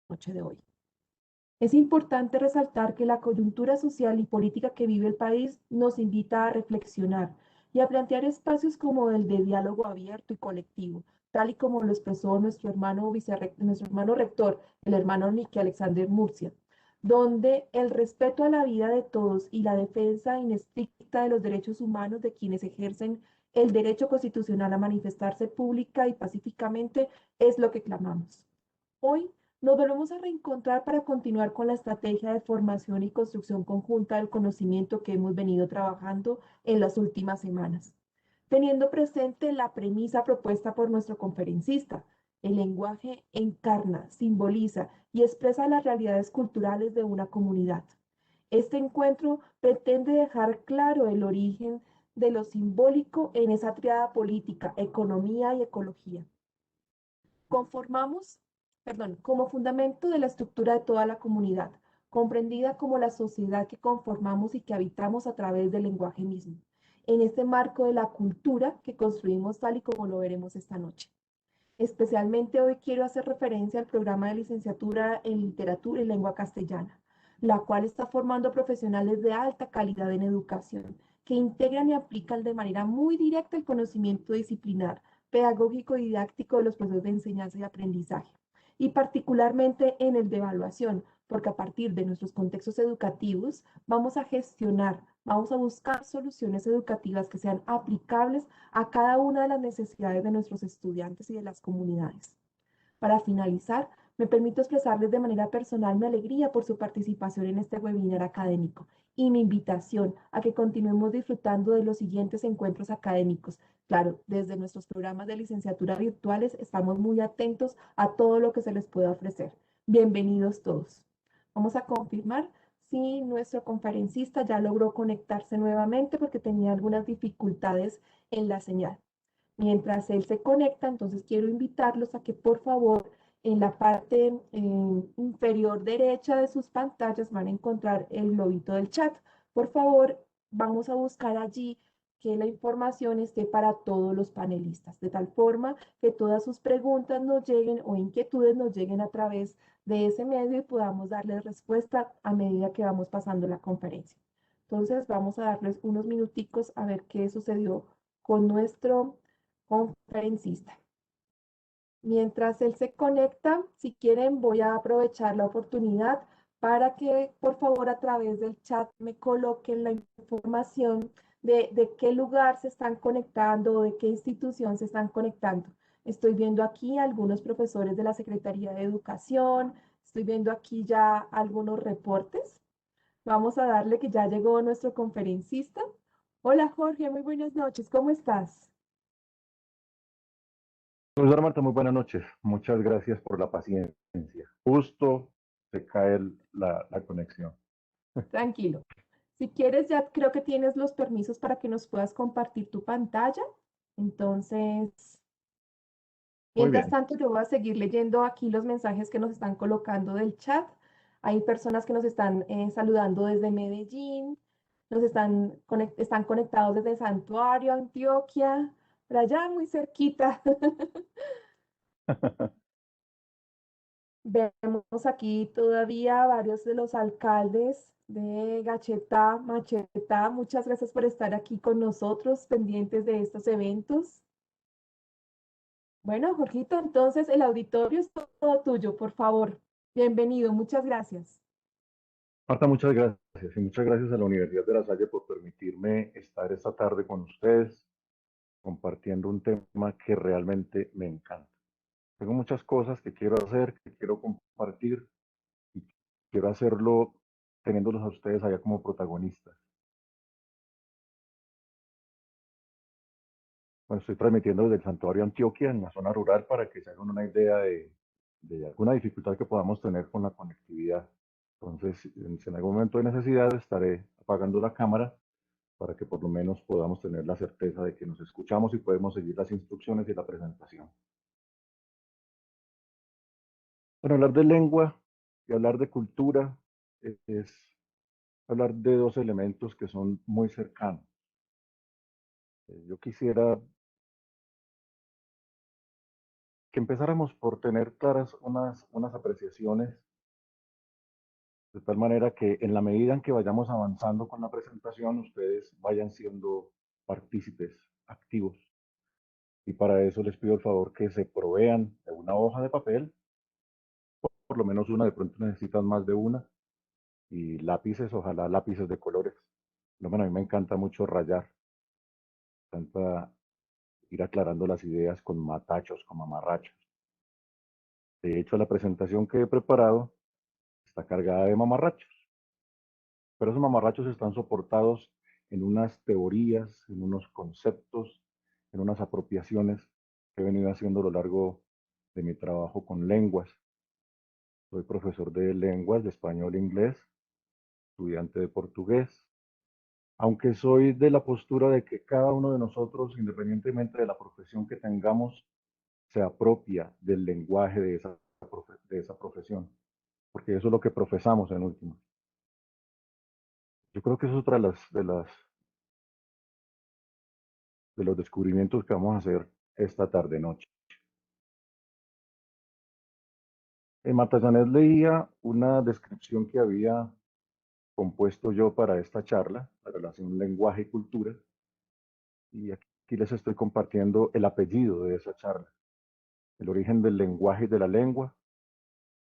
noche de hoy. Es importante resaltar que la coyuntura social y política que vive el país nos invita a reflexionar y a plantear espacios como el de diálogo abierto y colectivo, tal y como lo expresó nuestro hermano rector, el hermano Nicky Alexander Murcia, donde el respeto a la vida de todos y la defensa inestricta de los derechos humanos de quienes ejercen el derecho constitucional a manifestarse pública y pacíficamente es lo que clamamos. Hoy nos volvemos a reencontrar para continuar con la estrategia de formación y construcción conjunta del conocimiento que hemos venido trabajando en las últimas semanas, teniendo presente la premisa propuesta por nuestro conferencista. El lenguaje encarna, simboliza y expresa las realidades culturales de una comunidad. Este encuentro pretende dejar claro el origen de lo simbólico en esa triada política, economía y ecología. Conformamos, como fundamento de la estructura de toda la comunidad, comprendida como la sociedad que conformamos y que habitamos a través del lenguaje mismo, en este marco de la cultura que construimos tal y como lo veremos esta noche. Especialmente hoy quiero hacer referencia al programa de licenciatura en literatura y lengua castellana, la cual está formando profesionales de alta calidad en educación, que integran y aplican de manera muy directa el conocimiento disciplinar, pedagógico y didáctico de los procesos de enseñanza y aprendizaje, y particularmente en el de evaluación, porque a partir de nuestros contextos educativos vamos a gestionar, vamos a buscar soluciones educativas que sean aplicables a cada una de las necesidades de nuestros estudiantes y de las comunidades. Para finalizar, me permito expresarles de manera personal mi alegría por su participación en este webinar académico y mi invitación a que continuemos disfrutando de los siguientes encuentros académicos. Claro, desde nuestros programas de licenciatura virtuales estamos muy atentos a todo lo que se les pueda ofrecer. Bienvenidos todos. Vamos a confirmar si nuestro conferencista ya logró conectarse nuevamente porque tenía algunas dificultades en la señal. Mientras él se conecta, entonces quiero invitarlos a que por favor en la parte inferior derecha de sus pantallas van a encontrar el globito del chat. Por favor, vamos a buscar allí que la información esté para todos los panelistas, de tal forma que todas sus preguntas nos lleguen o inquietudes nos lleguen a través de ese medio y podamos darles respuesta a medida que vamos pasando la conferencia. Entonces, vamos a darles unos minuticos a ver qué sucedió con nuestro conferencista. Mientras él se conecta, si quieren, voy a aprovechar la oportunidad para que, por favor, a través del chat me coloquen la información de qué lugar se están conectando o de qué institución se están conectando. Estoy viendo aquí algunos profesores de la Secretaría de Educación, estoy viendo aquí ya algunos reportes. Vamos a darle que ya llegó nuestro conferencista. Hola Jorge, muy buenas noches, ¿cómo estás? Profesor Marta, muy buenas noches. Muchas gracias por la paciencia. Justo se cae la conexión. Tranquilo. Si quieres, ya creo que tienes los permisos para que nos puedas compartir tu pantalla. Entonces, Muy mientras bien. tanto, yo voy a seguir leyendo aquí los mensajes que nos están colocando del chat. Hay personas que nos están saludando desde Medellín, están conectados desde Santuario, Antioquia, por allá muy cerquita. Vemos aquí todavía varios de los alcaldes de Gachetá, Machetá. Muchas gracias por estar aquí con nosotros, pendientes de estos eventos. Bueno, Jorgito, entonces el auditorio es todo tuyo, por favor. Bienvenido, muchas gracias. Marta, muchas gracias. Y muchas gracias a la Universidad de La Salle por permitirme estar esta tarde con ustedes compartiendo un tema que realmente me encanta. Tengo muchas cosas que quiero hacer, que quiero compartir y quiero hacerlo teniéndolos a ustedes allá como protagonistas. Bueno, estoy transmitiendo desde el Santuario Antioquia, en la zona rural, para que se hagan una idea de alguna dificultad que podamos tener con la conectividad. Entonces, si en algún momento de necesidad, estaré apagando la cámara para que por lo menos podamos tener la certeza de que nos escuchamos y podemos seguir las instrucciones y la presentación. Bueno, hablar de lengua y hablar de cultura es hablar de dos elementos que son muy cercanos. Yo quisiera que empezáramos por tener claras unas apreciaciones, de tal manera que en la medida en que vayamos avanzando con la presentación, ustedes vayan siendo partícipes activos. Y para eso les pido el favor que se provean de una hoja de papel, por lo menos una, de pronto necesitan más de una, y lápices, ojalá lápices de colores. Lo menos a mí me encanta mucho rayar, me encanta ir aclarando las ideas con matachos, con mamarrachos. De hecho, la presentación que he preparado está cargada de mamarrachos, pero esos mamarrachos están soportados en unas teorías, en unos conceptos, en unas apropiaciones que he venido haciendo a lo largo de mi trabajo con lenguas. Soy profesor de lenguas, de español e inglés, estudiante de portugués, aunque soy de la postura de que cada uno de nosotros, independientemente de la profesión que tengamos, se apropia del lenguaje de esa profesión, porque eso es lo que profesamos en última. Yo creo que eso es otra de los descubrimientos que vamos a hacer esta tarde noche. En Matasanet leía una descripción que había compuesto yo para esta charla, la relación lenguaje y cultura, y aquí les estoy compartiendo el apellido de esa charla, el origen del lenguaje y de la lengua,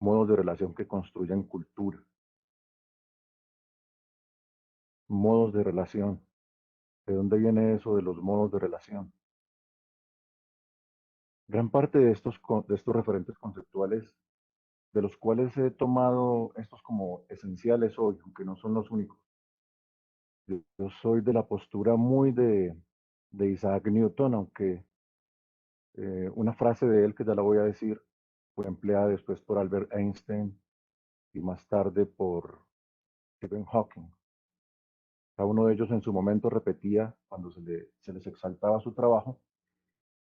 modos de relación que construyen cultura, modos de relación. ¿De dónde viene eso de los modos de relación? Gran parte de estos referentes conceptuales, de los cuales he tomado estos como esenciales hoy, aunque no son los únicos. Yo soy de la postura muy de Isaac Newton, aunque una frase de él, que ya la voy a decir, fue empleada después por Albert Einstein y más tarde por Stephen Hawking. Cada uno de ellos en su momento repetía, cuando se les exaltaba su trabajo,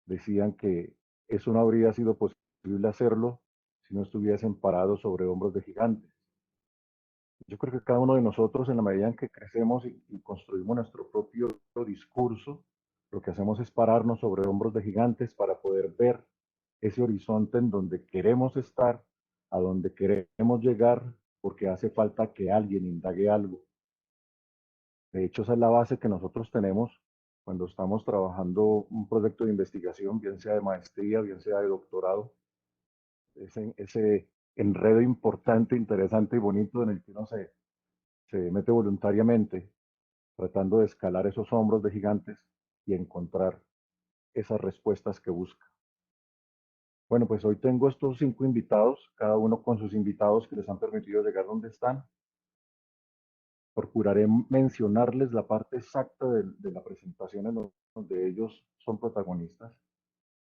decían que eso no habría sido posible hacerlo si no estuviesen parados sobre hombros de gigantes. Yo creo que cada uno de nosotros, en la medida en que crecemos y construimos nuestro propio discurso, lo que hacemos es pararnos sobre hombros de gigantes para poder ver ese horizonte en donde queremos estar, a donde queremos llegar, porque hace falta que alguien indague algo. De hecho, esa es la base que nosotros tenemos cuando estamos trabajando un proyecto de investigación, bien sea de maestría, bien sea de doctorado, ese enredo importante, interesante y bonito en el que uno se mete voluntariamente, tratando de escalar esos hombros de gigantes y encontrar esas respuestas que busca. Bueno, pues hoy tengo estos 5 invitados, cada uno con sus invitados que les han permitido llegar donde están. Procuraré mencionarles la parte exacta de la presentación en donde ellos son protagonistas.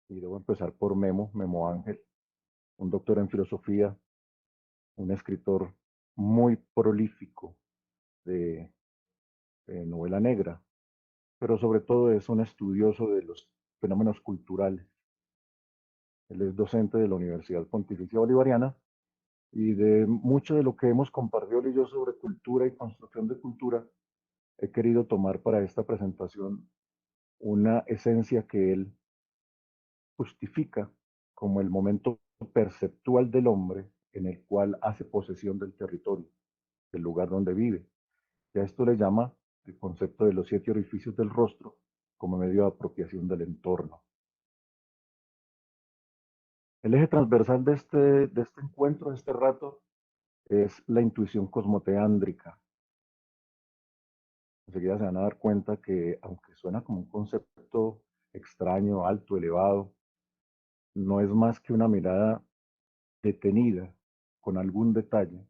Y debo empezar por Memo Ángel, un doctor en filosofía, un escritor muy prolífico de novela negra, pero sobre todo es un estudioso de los fenómenos culturales. Él es docente de la Universidad Pontificia Bolivariana y de mucho de lo que hemos compartido él y yo sobre cultura y construcción de cultura, he querido tomar para esta presentación una esencia que él justifica como el momento perceptual del hombre en el cual hace posesión del territorio, del lugar donde vive. Y a esto le llama el concepto de los 7 orificios del rostro como medio de apropiación del entorno. El eje transversal de este encuentro, de este rato, es la intuición cosmoteándrica. Enseguida se van a dar cuenta que, aunque suena como un concepto extraño, alto, elevado, no es más que una mirada detenida con algún detalle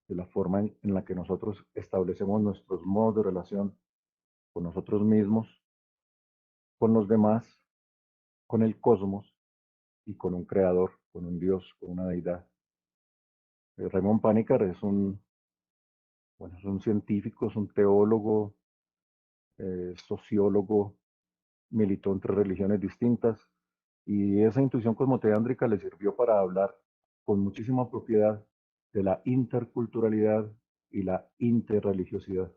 de la forma en la que nosotros establecemos nuestros modos de relación con nosotros mismos, con los demás, con el cosmos y con un creador, con un Dios, con una deidad. Raymond Panikkar es un científico, es un teólogo, sociólogo, militó entre religiones distintas y esa intuición cosmoteándrica le sirvió para hablar con muchísima propiedad de la interculturalidad y la interreligiosidad,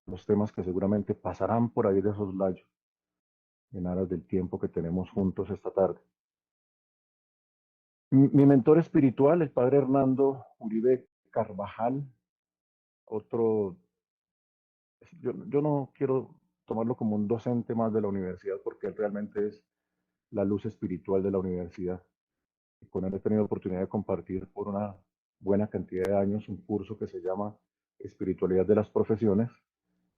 los temas que seguramente pasarán por ahí de esos layos en aras del tiempo que tenemos juntos esta tarde. Mi mentor espiritual, el padre Hernando Uribe Carvajal, otro, yo no quiero tomarlo como un docente más de la universidad porque él realmente es la luz espiritual de la universidad. Y con él he tenido oportunidad de compartir por una buena cantidad de años un curso que se llama Espiritualidad de las Profesiones,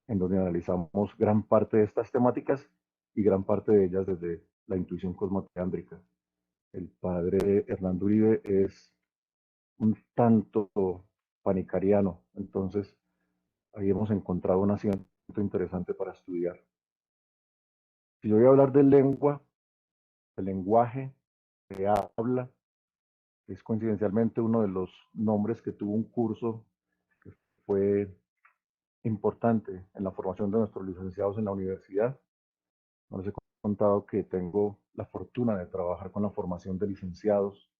en donde analizamos gran parte de estas temáticas y gran parte de ellas desde la intuición cosmoteándrica. El padre Hernando Uribe es un tanto panicariano, entonces ahí hemos encontrado un asiento interesante para estudiar. Si yo voy a hablar de lengua, el lenguaje, se habla, es coincidencialmente uno de los nombres que tuvo un curso que fue importante en la formación de nuestros licenciados en la universidad. No les he contado que tengo la fortuna de trabajar con la formación de licenciados.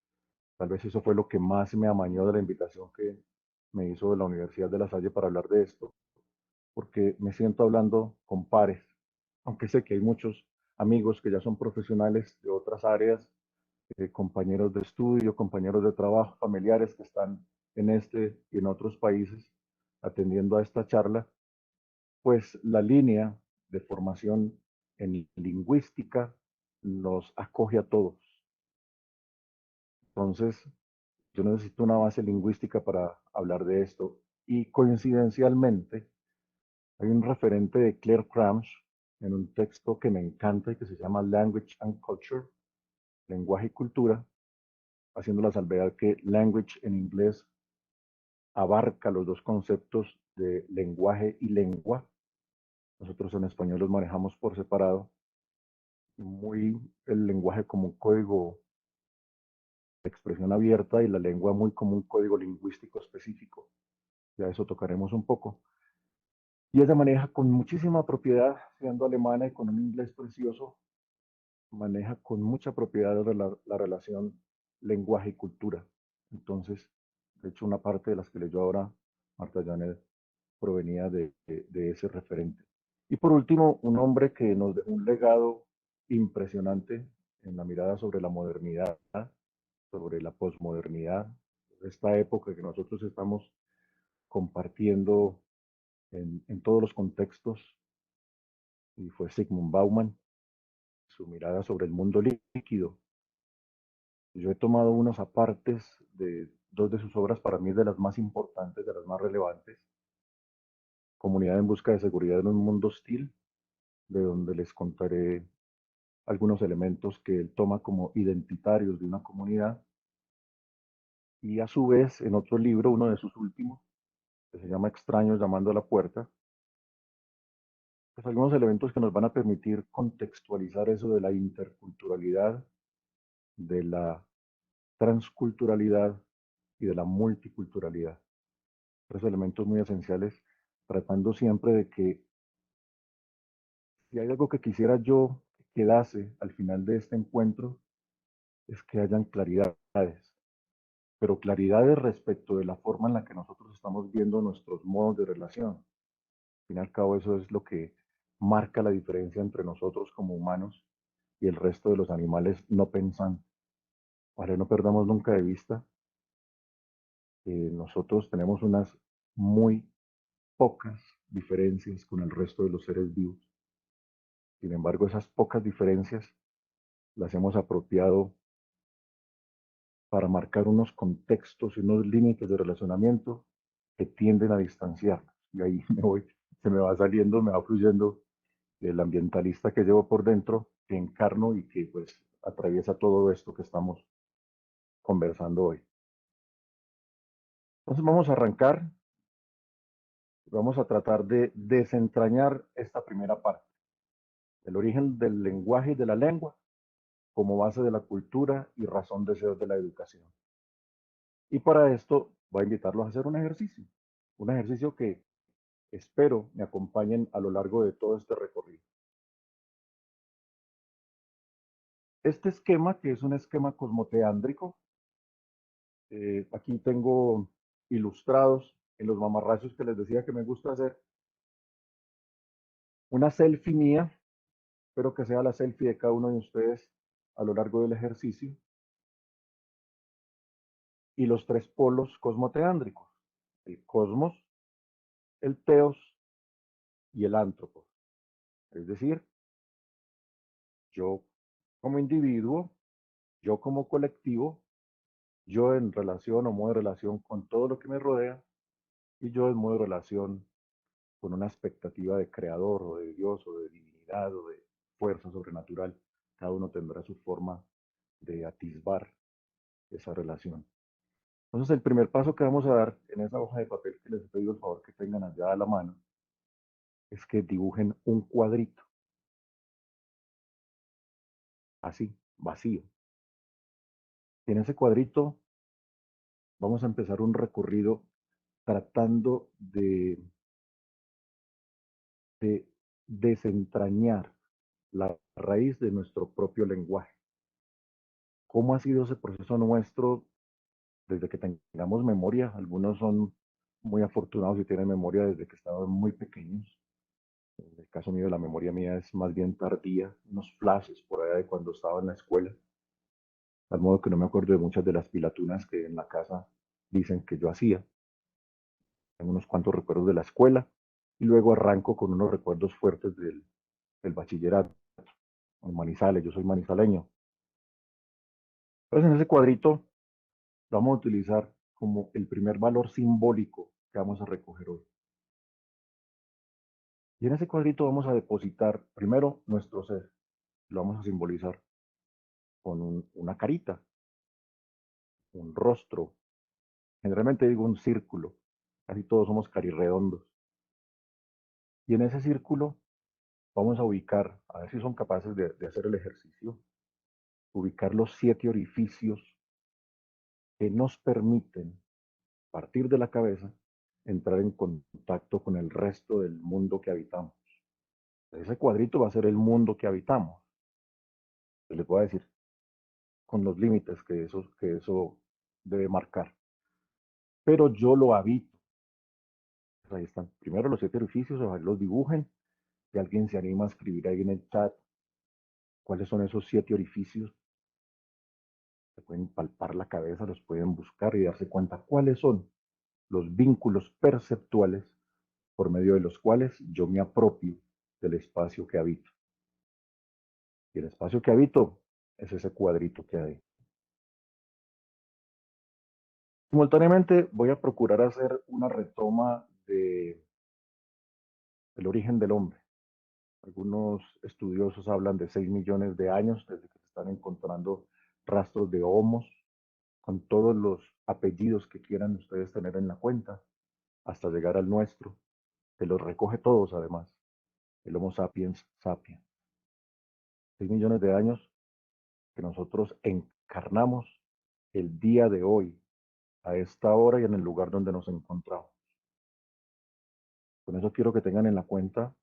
Tal vez eso fue lo que más me amañó de la invitación que me hizo de la Universidad de La Salle para hablar de esto, porque me siento hablando con pares, aunque sé que hay muchos amigos que ya son profesionales de otras áreas, compañeros de estudio, compañeros de trabajo, familiares que están en este y en otros países atendiendo a esta charla, pues la línea de formación en lingüística nos acoge a todos. Entonces, yo necesito una base lingüística para hablar de esto. Y coincidencialmente, hay un referente de Claire Cramsh en un texto que me encanta y que se llama Language and Culture, lenguaje y cultura, haciendo la salvedad que language en inglés abarca los dos conceptos de lenguaje y lengua. Nosotros en español los manejamos por separado, muy el lenguaje como un código de expresión abierta y la lengua muy como un código lingüístico específico. Ya eso tocaremos un poco. Y ella maneja con muchísima propiedad, siendo alemana y con un inglés precioso, maneja con mucha propiedad la relación lenguaje y cultura. Entonces, de hecho, una parte de las que leyó ahora Marta Janet provenía de ese referente. Y por último, un hombre que nos dejó un legado impresionante en la mirada sobre la modernidad, sobre la posmodernidad, esta época que nosotros estamos compartiendo en todos los contextos, y fue Sigmund Bauman, su mirada sobre el mundo líquido. Yo he tomado unos apartes de dos de sus obras, para mí de las más importantes, de las más relevantes, Comunidad en busca de seguridad en un mundo hostil, de donde les contaré algunos elementos que él toma como identitarios de una comunidad, y a su vez en otro libro, uno de sus últimos, que se llama Extraños llamando a la puerta, pues algunos elementos que nos van a permitir contextualizar eso de la interculturalidad, de la transculturalidad y de la multiculturalidad. Tres elementos muy esenciales, tratando siempre de que si hay algo que quisiera yo que quedase al final de este encuentro, es que hayan claridades, pero claridades respecto de la forma en la que nosotros estamos viendo nuestros modos de relación. Al fin y al cabo, eso es lo que marca la diferencia entre nosotros como humanos y el resto de los animales no pensantes. Para que no perdamos nunca de vista que nosotros tenemos unas muy pocas diferencias con el resto de los seres vivos. Sin embargo, esas pocas diferencias las hemos apropiado para marcar unos contextos y unos límites de relacionamiento que tienden a distanciarnos. Y ahí me voy, se me va saliendo, me va fluyendo el ambientalista que llevo por dentro, que encarno y que pues atraviesa todo esto que estamos conversando hoy. Entonces vamos a arrancar, vamos a tratar de desentrañar esta primera parte, el origen del lenguaje y de la lengua como base de la cultura y razón de ser de la educación. Y para esto voy a invitarlos a hacer un ejercicio que espero me acompañen a lo largo de todo este recorrido. Este esquema, que es un esquema cosmoteándrico, aquí tengo ilustrados en los mamarrachos que les decía que me gusta hacer, una selfie mía, espero que sea la selfie de cada uno de ustedes a lo largo del ejercicio, y los tres polos cosmoteándricos, el cosmos, el teos y el antropo. Es decir, yo como individuo, yo como colectivo, yo en relación o modo de relación con todo lo que me rodea y yo en modo de relación con una expectativa de creador o de Dios o de divinidad o de fuerza sobrenatural. Cada uno tendrá su forma de atisbar esa relación. Entonces, el primer paso que vamos a dar en esa hoja de papel que les he pedido el favor que tengan allá a la mano es que dibujen un cuadrito, así, vacío. Y en ese cuadrito vamos a empezar un recorrido tratando de desentrañar la raíz de nuestro propio lenguaje. ¿Cómo ha sido ese proceso nuestro desde que tengamos memoria? Algunos son muy afortunados y tienen memoria desde que estaban muy pequeños. En el caso mío, la memoria mía es más bien tardía, unos flashes por allá de cuando estaba en la escuela, al modo que no me acuerdo de muchas de las pilatunas que en la casa dicen que yo hacía. Tengo unos cuantos recuerdos de la escuela y luego arranco con unos recuerdos fuertes del bachillerato, en Manizales, yo soy manizaleño. Entonces en ese cuadrito lo vamos a utilizar como el primer valor simbólico que vamos a recoger hoy. Y en ese cuadrito vamos a depositar primero nuestro ser, lo vamos a simbolizar con una carita, un rostro, generalmente digo un círculo, casi todos somos carirredondos. Y en ese círculo vamos a ubicar, a ver si son capaces de hacer el ejercicio, ubicar los 7 orificios que nos permiten, a partir de la cabeza, entrar en contacto con el resto del mundo que habitamos. Ese cuadrito va a ser el mundo que habitamos. Les voy a decir con los límites que eso debe marcar. Pero yo lo habito. Pues ahí están. Primero los 7 orificios, ojalá los dibujen. Si alguien se anima a escribir ahí en el chat cuáles son esos 7 orificios, se pueden palpar la cabeza, los pueden buscar y darse cuenta cuáles son los vínculos perceptuales por medio de los cuales yo me apropio del espacio que habito. Y el espacio que habito es ese cuadrito que hay. Simultáneamente voy a procurar hacer una retoma del origen del hombre. Algunos estudiosos hablan de 6 millones de años desde que se están encontrando rastros de homos con todos los apellidos que quieran ustedes tener en la cuenta, hasta llegar al nuestro, que los recoge todos además, el Homo sapiens sapiens. 6 millones de años que nosotros encarnamos el día de hoy, a esta hora y en el lugar donde nos encontramos. Con eso quiero que tengan en la cuenta,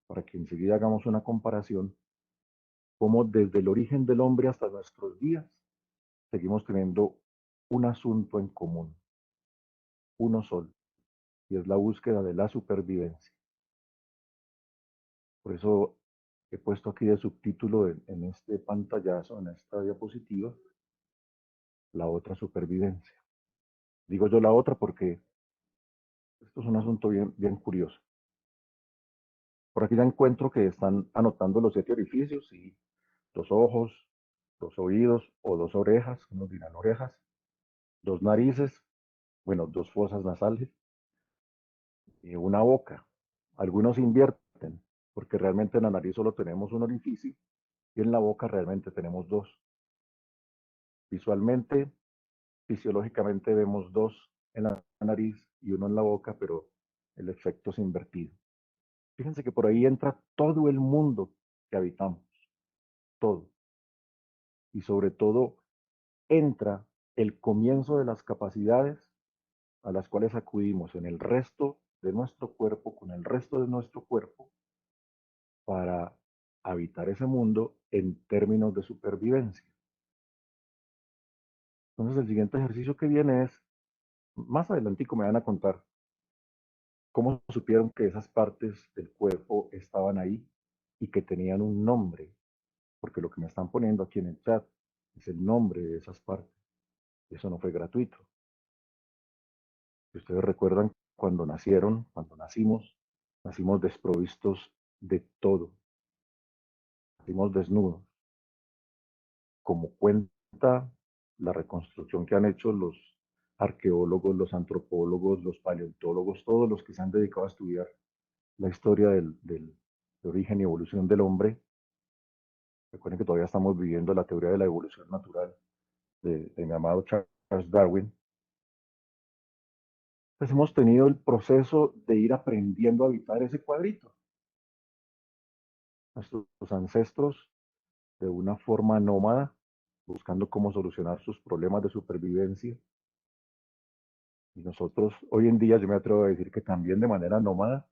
para que enseguida hagamos una comparación, cómo desde el origen del hombre hasta nuestros días seguimos teniendo un asunto en común, uno solo, y es la búsqueda de la supervivencia. Por eso he puesto aquí de subtítulo en este pantallazo, en esta diapositiva, la otra supervivencia. Digo yo la otra porque esto es un asunto bien, bien curioso. Por aquí ya encuentro que están anotando los 7 orificios y 2 ojos, 2 oídos o 2 orejas, unos dirán orejas, 2 narices, bueno, 2 fosas nasales y una boca. Algunos invierten, porque realmente en la nariz solo tenemos un orificio y en la boca realmente tenemos 2. Visualmente, fisiológicamente vemos 2 en la nariz y uno en la boca, pero el efecto es invertido. Fíjense que por ahí entra todo el mundo que habitamos, todo. Y sobre todo entra el comienzo de las capacidades a las cuales acudimos en el resto de nuestro cuerpo, con el resto de nuestro cuerpo, para habitar ese mundo en términos de supervivencia. Entonces el siguiente ejercicio que viene es, más adelantico me van a contar cómo supieron que esas partes del cuerpo estaban ahí y que tenían un nombre, porque lo que me están poniendo aquí en el chat es el nombre de esas partes. Eso no fue gratuito. Si ustedes recuerdan cuando nacieron, cuando nacimos desprovistos de todo, nacimos desnudos, como cuenta la reconstrucción que han hecho los arqueólogos, los antropólogos, los paleontólogos, todos los que se han dedicado a estudiar la historia de origen y evolución del hombre. Recuerden que todavía estamos viviendo la teoría de la evolución natural de mi amado Charles Darwin. Pues hemos tenido el proceso de ir aprendiendo a habitar ese cuadrito. Nuestros ancestros, de una forma nómada, buscando cómo solucionar sus problemas de supervivencia. Y nosotros, hoy en día, yo me atrevo a decir que también de manera nómada,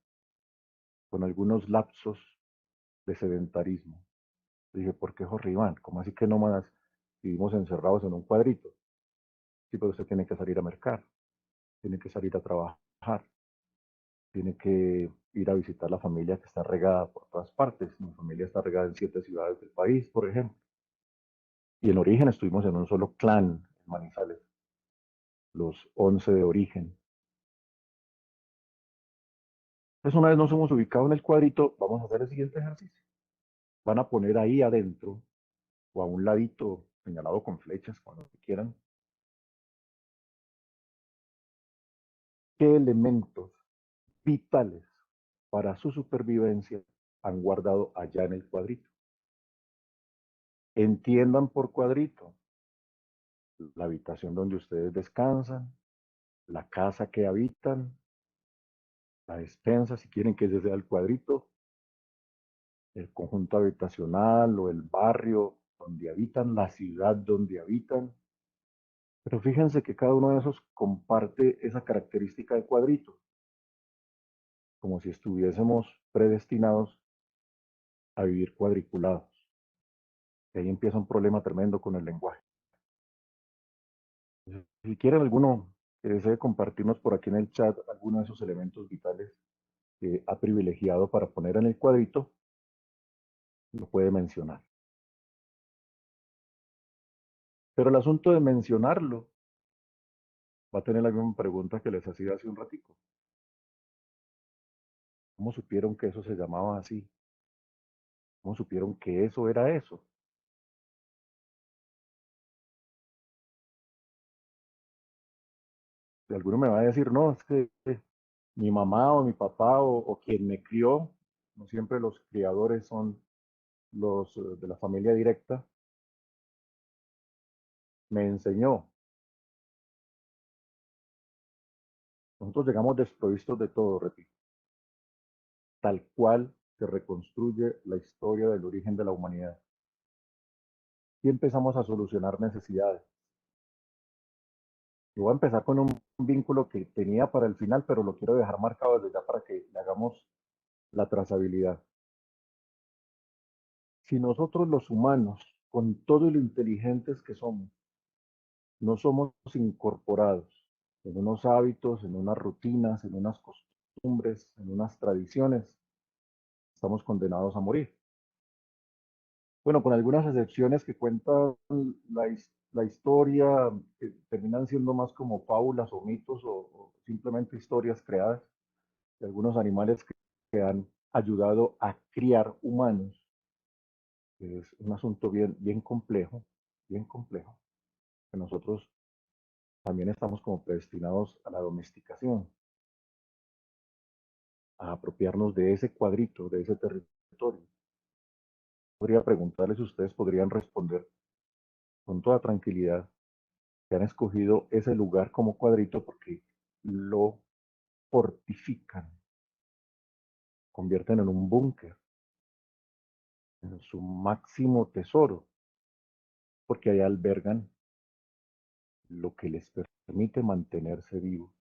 con algunos lapsos de sedentarismo. Dije, ¿por qué Jorge Iván? ¿Cómo así que nómadas vivimos encerrados en un cuadrito? Sí, pero usted tiene que salir a mercar, tiene que salir a trabajar, tiene que ir a visitar la familia que está regada por todas partes. Mi familia está regada en 7 ciudades del país, por ejemplo. Y en origen estuvimos en un solo clan, en Manizales, los 11 de origen. Entonces, una vez nos hemos ubicado en el cuadrito, vamos a hacer el siguiente ejercicio. Van a poner ahí adentro, o a un ladito señalado con flechas, cuando quieran, qué elementos vitales para su supervivencia han guardado allá en el cuadrito. Entiendan por cuadrito la habitación donde ustedes descansan, la casa que habitan, la despensa, si quieren que ese sea el cuadrito, el conjunto habitacional o el barrio donde habitan, la ciudad donde habitan. Pero fíjense que cada uno de esos comparte esa característica de cuadrito, como si estuviésemos predestinados a vivir cuadriculados. Y ahí empieza un problema tremendo con el lenguaje. Si quieren alguno que desee compartirnos por aquí en el chat alguno de esos elementos vitales que ha privilegiado para poner en el cuadrito, lo puede mencionar. Pero el asunto de mencionarlo va a tener la misma pregunta que les hacía hace un ratico. ¿Cómo supieron que eso se llamaba así? ¿Cómo supieron que eso era eso? Si alguno me va a decir, no, es que mi mamá o mi papá o quien me crió, no siempre los criadores son los de la familia directa, me enseñó. Nosotros llegamos desprovistos de todo, repito, tal cual se reconstruye la historia del origen de la humanidad. Y empezamos a solucionar necesidades. Y voy a empezar con un vínculo que tenía para el final, pero lo quiero dejar marcado desde ya para que le hagamos la trazabilidad. Si nosotros los humanos, con todo lo inteligentes que somos, no somos incorporados en unos hábitos, en unas rutinas, en unas costumbres, en unas tradiciones, estamos condenados a morir. Bueno, con algunas excepciones que cuentan la historia, que terminan siendo más como fábulas o mitos o simplemente historias creadas de algunos animales que han ayudado a criar humanos. Es un asunto bien complejo, bien complejo, que nosotros también estamos como predestinados a la domesticación, a apropiarnos de ese cuadrito, de ese territorio. Podría preguntarles si ustedes podrían responder con toda tranquilidad que han escogido ese lugar como cuadrito porque lo fortifican, convierten en un búnker, en su máximo tesoro, porque ahí albergan lo que les permite mantenerse vivos.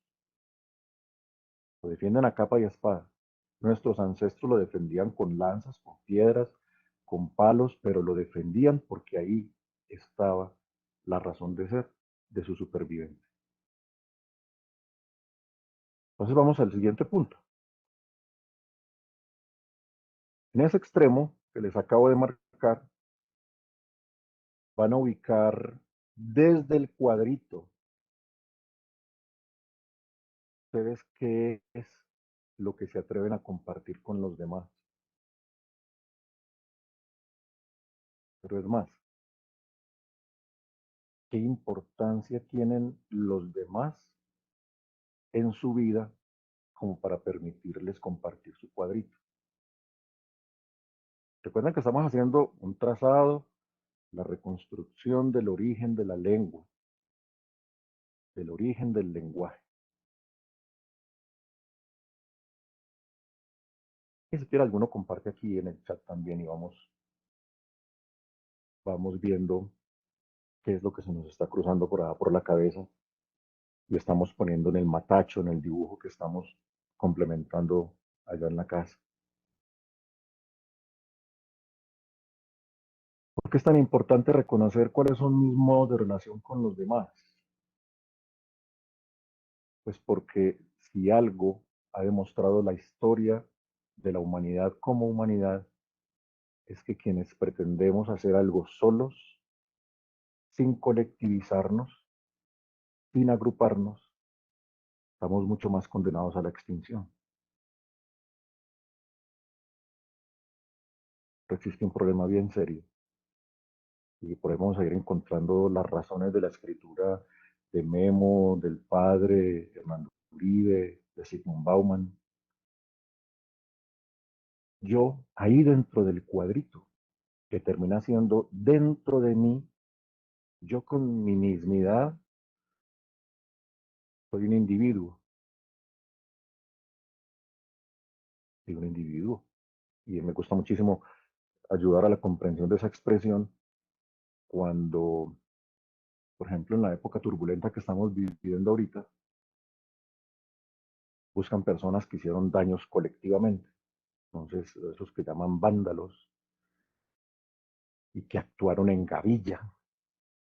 Lo defienden a capa y espada. Nuestros ancestros lo defendían con lanzas, con piedras, con palos, pero lo defendían porque ahí estaba la razón de ser de su supervivencia. Entonces vamos al siguiente punto. En ese extremo que les acabo de marcar, van a ubicar desde el cuadrito ustedes qué es lo que se atreven a compartir con los demás. Pero es más, ¿qué importancia tienen los demás en su vida como para permitirles compartir su cuadrito? Recuerden que estamos haciendo un trazado, la reconstrucción del origen de la lengua, del origen del lenguaje. Y si quiere alguno comparte aquí en el chat también y vamos viendo qué es lo que se nos está cruzando por la cabeza y estamos poniendo en el matacho, en el dibujo que estamos complementando allá en la casa. ¿Por qué es tan importante reconocer cuáles son mis modos de relación con los demás? Pues porque si algo ha demostrado la historia de la humanidad como humanidad, es que quienes pretendemos hacer algo solos, sin colectivizarnos, sin agruparnos, estamos mucho más condenados a la extinción. Existe un problema bien serio y podemos seguir encontrando las razones de la escritura de Memo, del padre Hernando Uribe, de Sigmund Bauman. Yo, ahí dentro del cuadrito, que termina siendo dentro de mí, yo con mi mismidad soy un individuo, y me gusta muchísimo ayudar a la comprensión de esa expresión cuando, por ejemplo, en la época turbulenta que estamos viviendo ahorita, buscan personas que hicieron daños colectivamente. Entonces, esos que llaman vándalos y que actuaron en gavilla,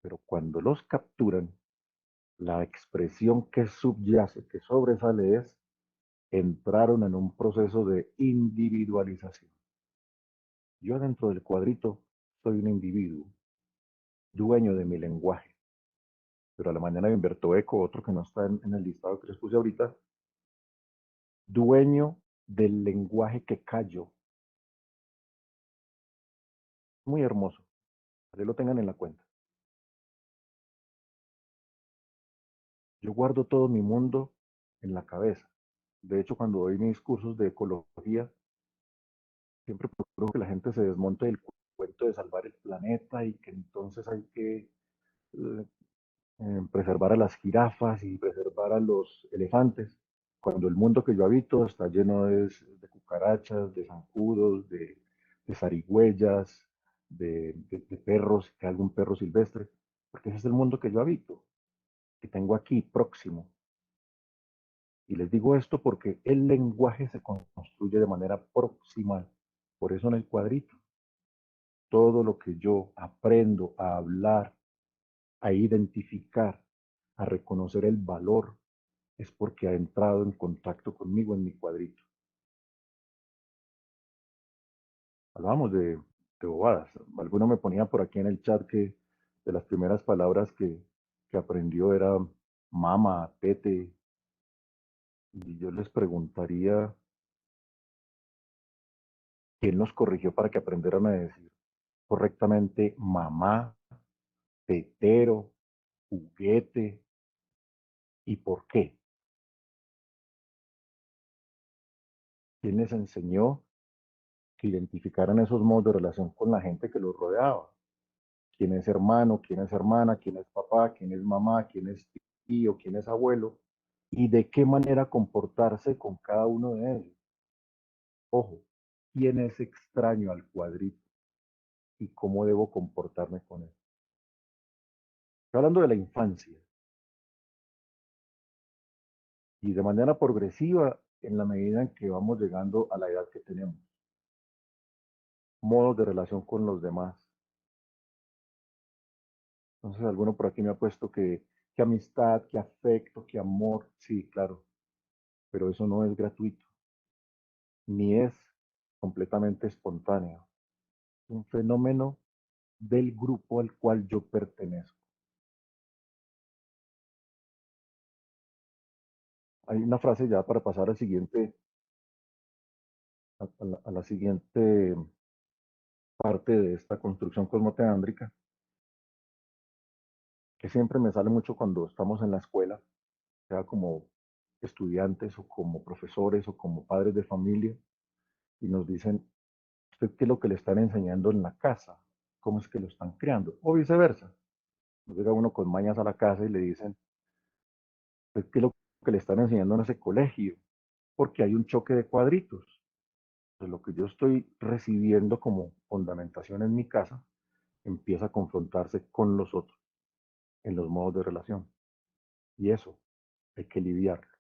pero cuando los capturan, la expresión que subyace, que sobresale es, entraron en un proceso de individualización. Yo dentro del cuadrito soy un individuo, dueño de mi lenguaje, pero a la mañana de Humberto Eco, otro que no está en el listado que les puse ahorita, dueño del lenguaje que callo. Muy hermoso, así lo tengan en la cuenta. Yo guardo todo mi mundo en la cabeza. De hecho, cuando doy mis cursos de ecología, siempre procuro que la gente se desmonte del cuento de salvar el planeta y que entonces hay que preservar a las jirafas y preservar a los elefantes, cuando el mundo que yo habito está lleno de cucarachas, de zancudos, de zarigüeyas, de perros, que algún perro silvestre, porque ese es el mundo que yo habito, que tengo aquí próximo. Y les digo esto porque el lenguaje se construye de manera proximal. Por eso en el cuadrito, todo lo que yo aprendo a hablar, a identificar, a reconocer el valor, es porque ha entrado en contacto conmigo en mi cuadrito. Hablábamos de bobadas. Alguno me ponía por aquí en el chat que de las primeras palabras que aprendió era mama, tete, y yo les preguntaría, ¿quién nos corrigió para que aprendieran a decir correctamente mamá, tetero, juguete y por qué? ¿Quién les enseñó que identificaran esos modos de relación con la gente que los rodeaba? ¿Quién es hermano? ¿Quién es hermana? ¿Quién es papá? ¿Quién es mamá? ¿Quién es tío? ¿Quién es abuelo? Y de qué manera comportarse con cada uno de ellos. Ojo, ¿quién es extraño al cuadrito y cómo debo comportarme con él? Estoy hablando de la infancia y de manera progresiva en la medida en que vamos llegando a la edad que tenemos. Modos de relación con los demás. Entonces, alguno por aquí me ha puesto que amistad, que afecto, que amor. Sí, claro, pero eso no es gratuito, ni es completamente espontáneo. Es un fenómeno del grupo al cual yo pertenezco. Hay una frase ya para pasar al siguiente, a la siguiente parte de esta construcción cosmoteándrica, que siempre me sale mucho cuando estamos en la escuela, sea como estudiantes o como profesores o como padres de familia, y nos dicen, ¿usted qué es lo que le están enseñando en la casa? ¿Cómo es que lo están creando? O viceversa. Nos llega uno con mañas a la casa y le dicen, ¿usted qué es lo que le están enseñando en ese colegio? Porque hay un choque de cuadritos. Entonces, lo que yo estoy recibiendo como fundamentación en mi casa empieza a confrontarse con los otros en los modos de relación. Y eso hay que lidiarlo.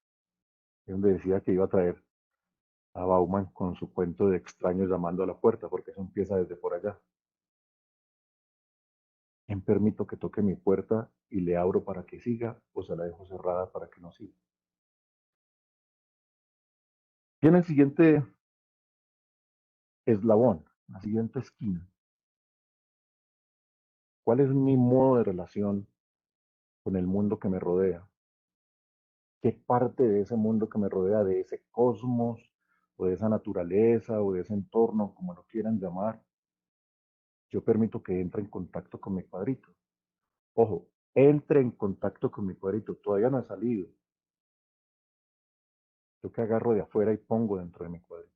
Es donde decía que iba a traer a Bauman con su cuento de extraños llamando a la puerta, porque eso empieza desde por allá. ¿Quién permito que toque mi puerta y le abro para que siga o se la dejo cerrada para que no siga? Y en el siguiente eslabón, la siguiente esquina, ¿cuál es mi modo de relación con el mundo que me rodea? ¿Qué parte de ese mundo que me rodea, de ese cosmos, o de esa naturaleza, o de ese entorno, como lo quieran llamar, yo permito que entre en contacto con mi cuadrito? Ojo, entre en contacto con mi cuadrito, todavía no ha salido. Yo que agarro de afuera y pongo dentro de mi cuadrito.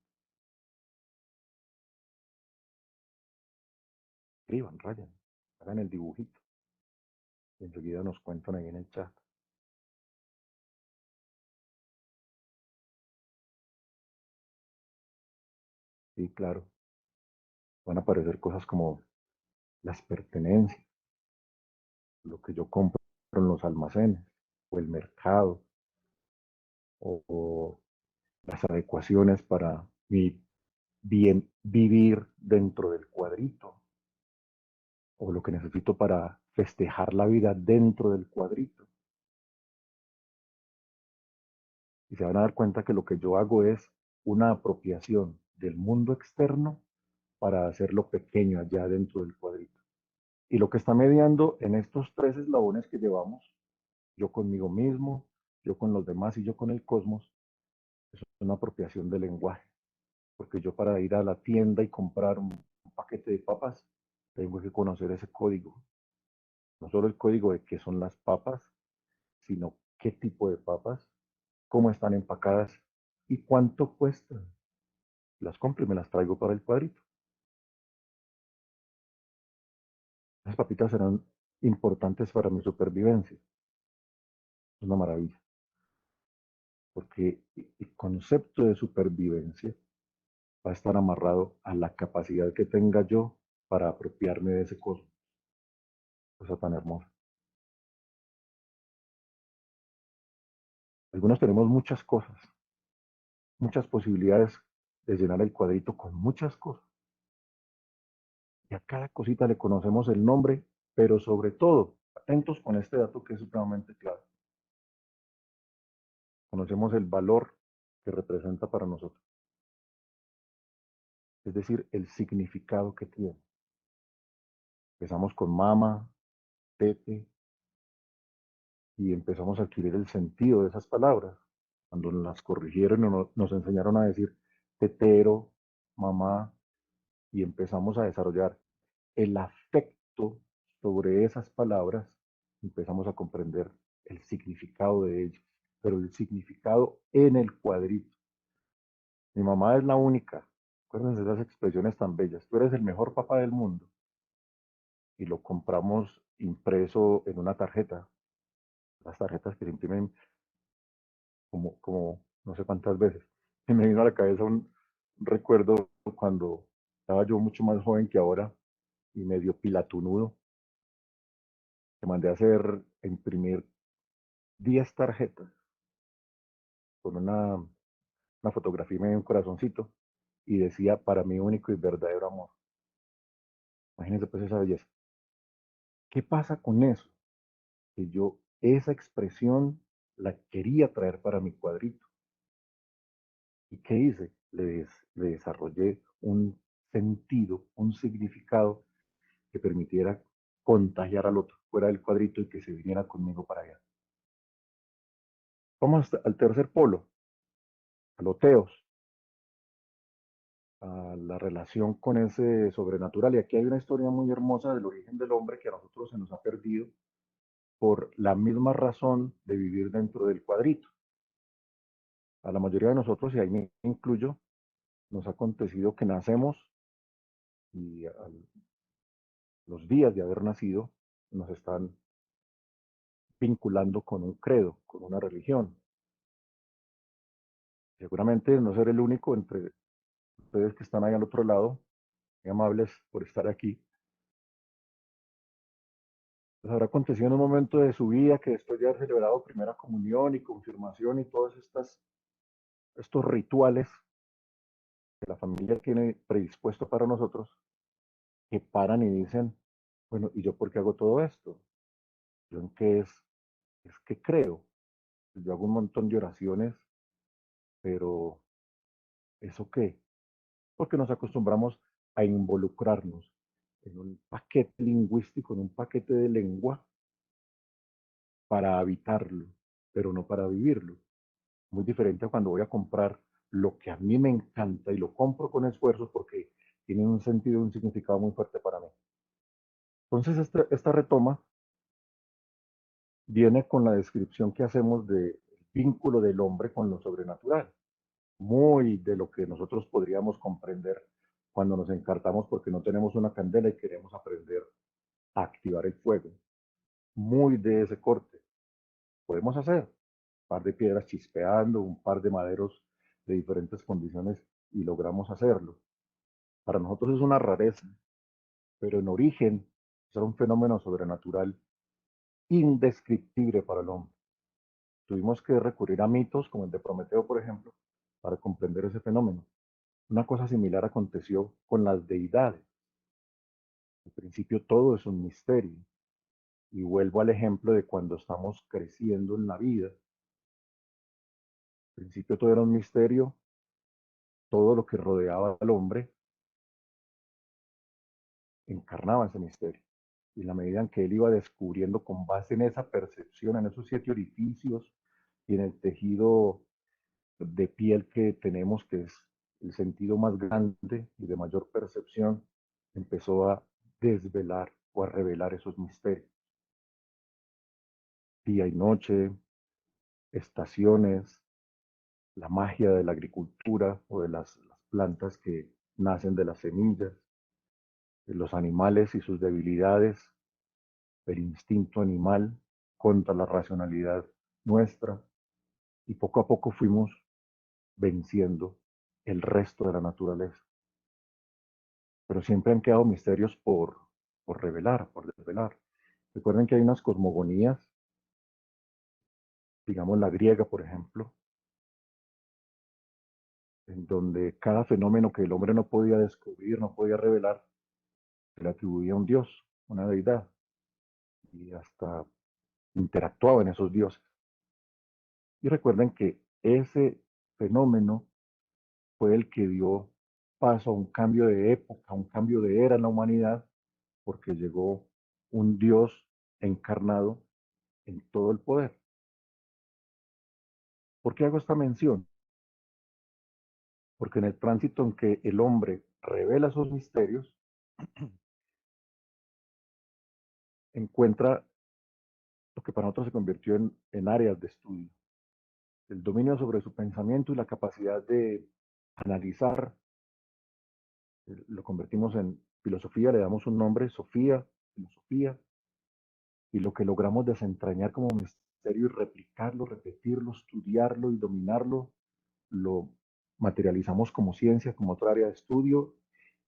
Escriban, rayan, hagan el dibujito. Y enseguida nos cuentan ahí en el chat. Sí, claro, van a aparecer cosas como las pertenencias, lo que yo compro en los almacenes, o el mercado, o las adecuaciones para mi bien vivir dentro del cuadrito, o lo que necesito para festejar la vida dentro del cuadrito. Y se van a dar cuenta que lo que yo hago es una apropiación del mundo externo para hacerlo pequeño allá dentro del cuadrito. Y lo que está mediando en estos tres eslabones que llevamos, yo conmigo mismo, yo con los demás y yo con el cosmos, es una apropiación del lenguaje. Porque yo para ir a la tienda y comprar un paquete de papas, tengo que conocer ese código. No solo el código de qué son las papas, sino qué tipo de papas, cómo están empacadas y cuánto cuestan. Las compro y me las traigo para el cuadrito. Las papitas serán importantes para mi supervivencia. Es una maravilla, porque el concepto de supervivencia va a estar amarrado a la capacidad que tenga yo para apropiarme de ese cosmos. Cosa tan hermosa. Algunos tenemos muchas cosas, muchas posibilidades de llenar el cuadrito con muchas cosas. Y a cada cosita le conocemos el nombre, pero sobre todo, atentos con este dato que es supremamente claro. Conocemos el valor que representa para nosotros, es decir, el significado que tiene. Empezamos con mama, tete, y empezamos a adquirir el sentido de esas palabras. Cuando nos las corrigieron y nos enseñaron a decir tetero, mamá, y empezamos a desarrollar el afecto sobre esas palabras, empezamos a comprender el significado de ellas, pero el significado en el cuadrito. Mi mamá es la única. Acuérdense de esas expresiones tan bellas. Tú eres el mejor papá del mundo. Y lo compramos impreso en una tarjeta. Las tarjetas que se imprimen como no sé cuántas veces. Y me vino a la cabeza un recuerdo cuando estaba yo mucho más joven que ahora y medio pilatunudo, que mandé a hacer, a imprimir 10 tarjetas con una fotografía y un corazoncito y decía para mi único y verdadero amor. Imagínense pues esa belleza. ¿Qué pasa con eso? Que yo esa expresión la quería traer para mi cuadrito. ¿Y qué hice? Le desarrollé un sentido, un significado que permitiera contagiar al otro fuera del cuadrito y que se viniera conmigo para allá. Vamos al tercer polo, a los teos, a la relación con ese sobrenatural. Y aquí hay una historia muy hermosa del origen del hombre que a nosotros se nos ha perdido por la misma razón de vivir dentro del cuadrito. A la mayoría de nosotros, y ahí me incluyo, nos ha acontecido que nacemos y a los días de haber nacido nos están vinculando con un credo, con una religión. Seguramente no seré el único entre ustedes que están ahí al otro lado, muy amables por estar aquí. Les habrá acontecido en un momento de su vida que después de haber celebrado primera comunión y confirmación y todos estos rituales que la familia tiene predispuesto para nosotros, que paran y dicen, bueno, ¿y yo por qué hago todo esto? ¿Yo en qué es que creo? Yo hago un montón de oraciones, pero ¿eso qué? Porque nos acostumbramos a involucrarnos en un paquete lingüístico, en un paquete de lengua para habitarlo, pero no para vivirlo. Muy diferente a cuando voy a comprar lo que a mí me encanta y lo compro con esfuerzo porque tiene un sentido, un significado muy fuerte para mí. Entonces, esta retoma viene con la descripción que hacemos del vínculo del hombre con lo sobrenatural, muy de lo que nosotros podríamos comprender cuando nos encartamos porque no tenemos una candela y queremos aprender a activar el fuego, muy de ese corte. Podemos hacer un par de piedras chispeando, un par de maderos de diferentes condiciones y logramos hacerlo. Para nosotros es una rareza, pero en origen era un fenómeno sobrenatural indescriptible para el hombre. Tuvimos que recurrir a mitos como el de Prometeo, por ejemplo, para comprender ese fenómeno. Una cosa similar aconteció con las deidades. Al principio todo es un misterio. Y vuelvo al ejemplo de cuando estamos creciendo en la vida. Al principio todo era un misterio, todo lo que rodeaba al hombre encarnaba ese misterio. Y en la medida en que él iba descubriendo con base en esa percepción, en esos 7 orificios y en el tejido de piel que tenemos, que es el sentido más grande y de mayor percepción, empezó a desvelar o a revelar esos misterios. Día y noche, estaciones, la magia de la agricultura o de las plantas que nacen de las semillas, de los animales y sus debilidades, el instinto animal contra la racionalidad nuestra, y poco a poco fuimos venciendo el resto de la naturaleza. Pero siempre han quedado misterios por revelar, por desvelar. Recuerden que hay unas cosmogonías, digamos la griega, por ejemplo, en donde cada fenómeno que el hombre no podía descubrir, no podía revelar, se le atribuía a un dios, una deidad, y hasta interactuaba en esos dioses. Y recuerden que ese fenómeno fue el que dio paso a un cambio de época, a un cambio de era en la humanidad, porque llegó un Dios encarnado en todo el poder. ¿Por qué hago esta mención? Porque en el tránsito en que el hombre revela esos misterios, encuentra lo que para nosotros se convirtió en áreas de estudio. El dominio sobre su pensamiento y la capacidad de analizar, lo convertimos en filosofía, le damos un nombre, Sofía, filosofía, y lo que logramos desentrañar como misterio y replicarlo, repetirlo, estudiarlo y dominarlo, lo materializamos como ciencia, como otra área de estudio,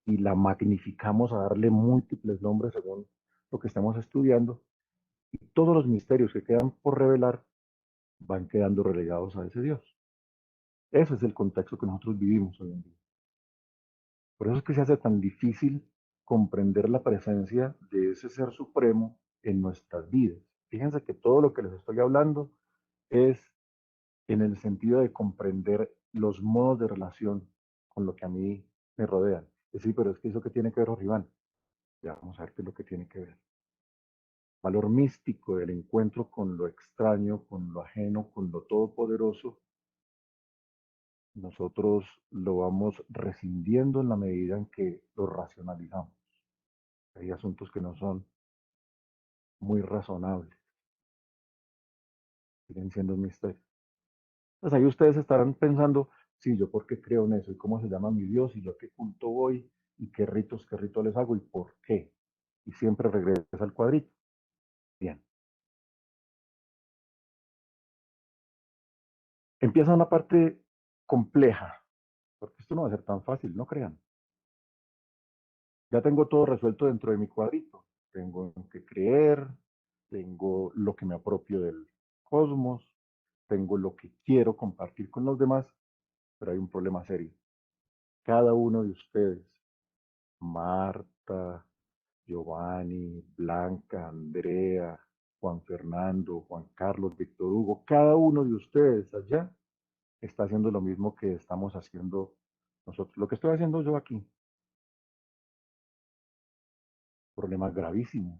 y la magnificamos a darle múltiples nombres según lo que estamos estudiando, y todos los misterios que quedan por revelar van quedando relegados a ese Dios. Ese es el contexto que nosotros vivimos hoy en día. Por eso es que se hace tan difícil comprender la presencia de ese ser supremo en nuestras vidas. Fíjense que todo lo que les estoy hablando es en el sentido de comprender los modos de relación con lo que a mí me rodean. Es decir, pero es que eso que tiene que ver, Iván. Ya vamos a ver qué es lo que tiene que ver. valor místico del encuentro con lo extraño, con lo ajeno, con lo todopoderoso, nosotros lo vamos rescindiendo en la medida en que lo racionalizamos. Hay asuntos que no son muy razonables, siguen siendo un misterio. Pues ahí ustedes estarán pensando, sí, yo por qué creo en eso, y cómo se llama mi Dios, y yo a qué culto voy, y qué rituales hago, y por qué. Y siempre regresa al cuadrito. Bien. Empieza una parte compleja, porque esto no va a ser tan fácil, no crean. Ya tengo todo resuelto dentro de mi cuadrito. Tengo en qué creer, tengo lo que me apropio del cosmos, tengo lo que quiero compartir con los demás, pero hay un problema serio. Cada uno de ustedes, Marta, Giovanni, Blanca, Andrea, Juan Fernando, Juan Carlos, Víctor Hugo, cada uno de ustedes allá está haciendo lo mismo que estamos haciendo nosotros. Lo que estoy haciendo yo aquí, problema gravísimo,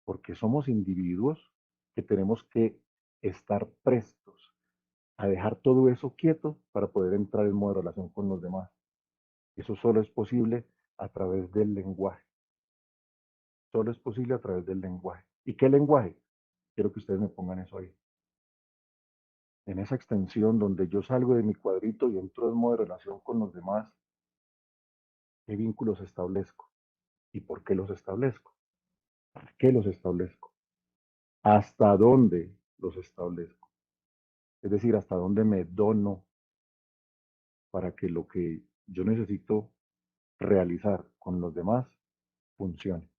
porque somos individuos que tenemos que estar prestos a dejar todo eso quieto para poder entrar en modo de relación con los demás. Eso solo es posible a través del lenguaje. Solo es posible a través del lenguaje. ¿Y qué lenguaje? Quiero que ustedes me pongan eso ahí. En esa extensión donde yo salgo de mi cuadrito y entro en modo de relación con los demás, ¿qué vínculos establezco? ¿Y por qué los establezco? ¿Para qué los establezco? ¿Hasta dónde los establezco? Es decir, hasta dónde me dono para que lo que yo necesito realizar con los demás funcione,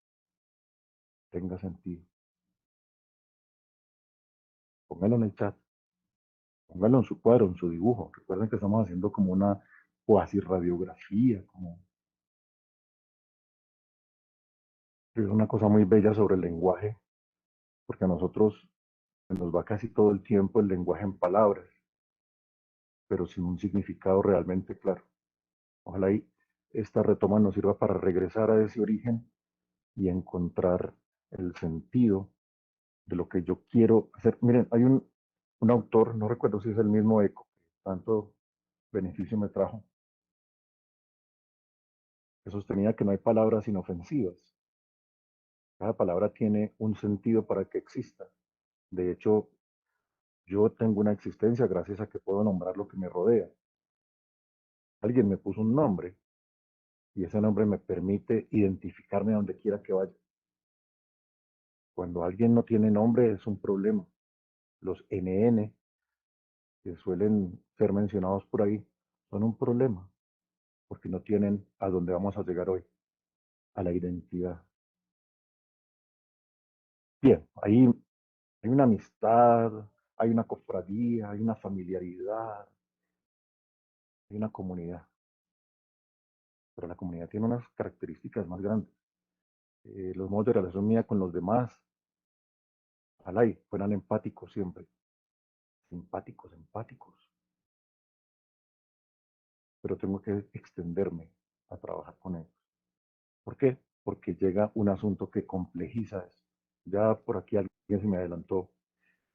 tenga sentido. Póngalo en el chat, póngalo en su cuadro, en su dibujo. Recuerden que estamos haciendo como una cuasi radiografía, como es una cosa muy bella sobre el lenguaje, porque a nosotros nos va casi todo el tiempo el lenguaje en palabras, pero sin un significado realmente claro. Ojalá y esta retoma nos sirva para regresar a ese origen y encontrar el sentido de lo que yo quiero hacer. Miren, hay un autor, no recuerdo si es el mismo Eco, que tanto beneficio me trajo, que sostenía que no hay palabras inofensivas. Cada palabra tiene un sentido para que exista. De hecho, yo tengo una existencia gracias a que puedo nombrar lo que me rodea. Alguien me puso un nombre y ese nombre me permite identificarme a donde quiera que vaya. Cuando alguien no tiene nombre es un problema. Los NN que suelen ser mencionados por ahí son un problema porque no tienen a dónde vamos a llegar hoy, a la identidad. Bien, ahí hay una amistad, hay una cofradía, hay una familiaridad, hay una comunidad, pero la comunidad tiene unas características más grandes. Los modos de relación mía con los demás, ojalá y fueran empáticos siempre, simpáticos, empáticos, pero tengo que extenderme a trabajar con ellos. ¿Por qué? Porque llega un asunto que complejiza esto. Ya por aquí alguien se me adelantó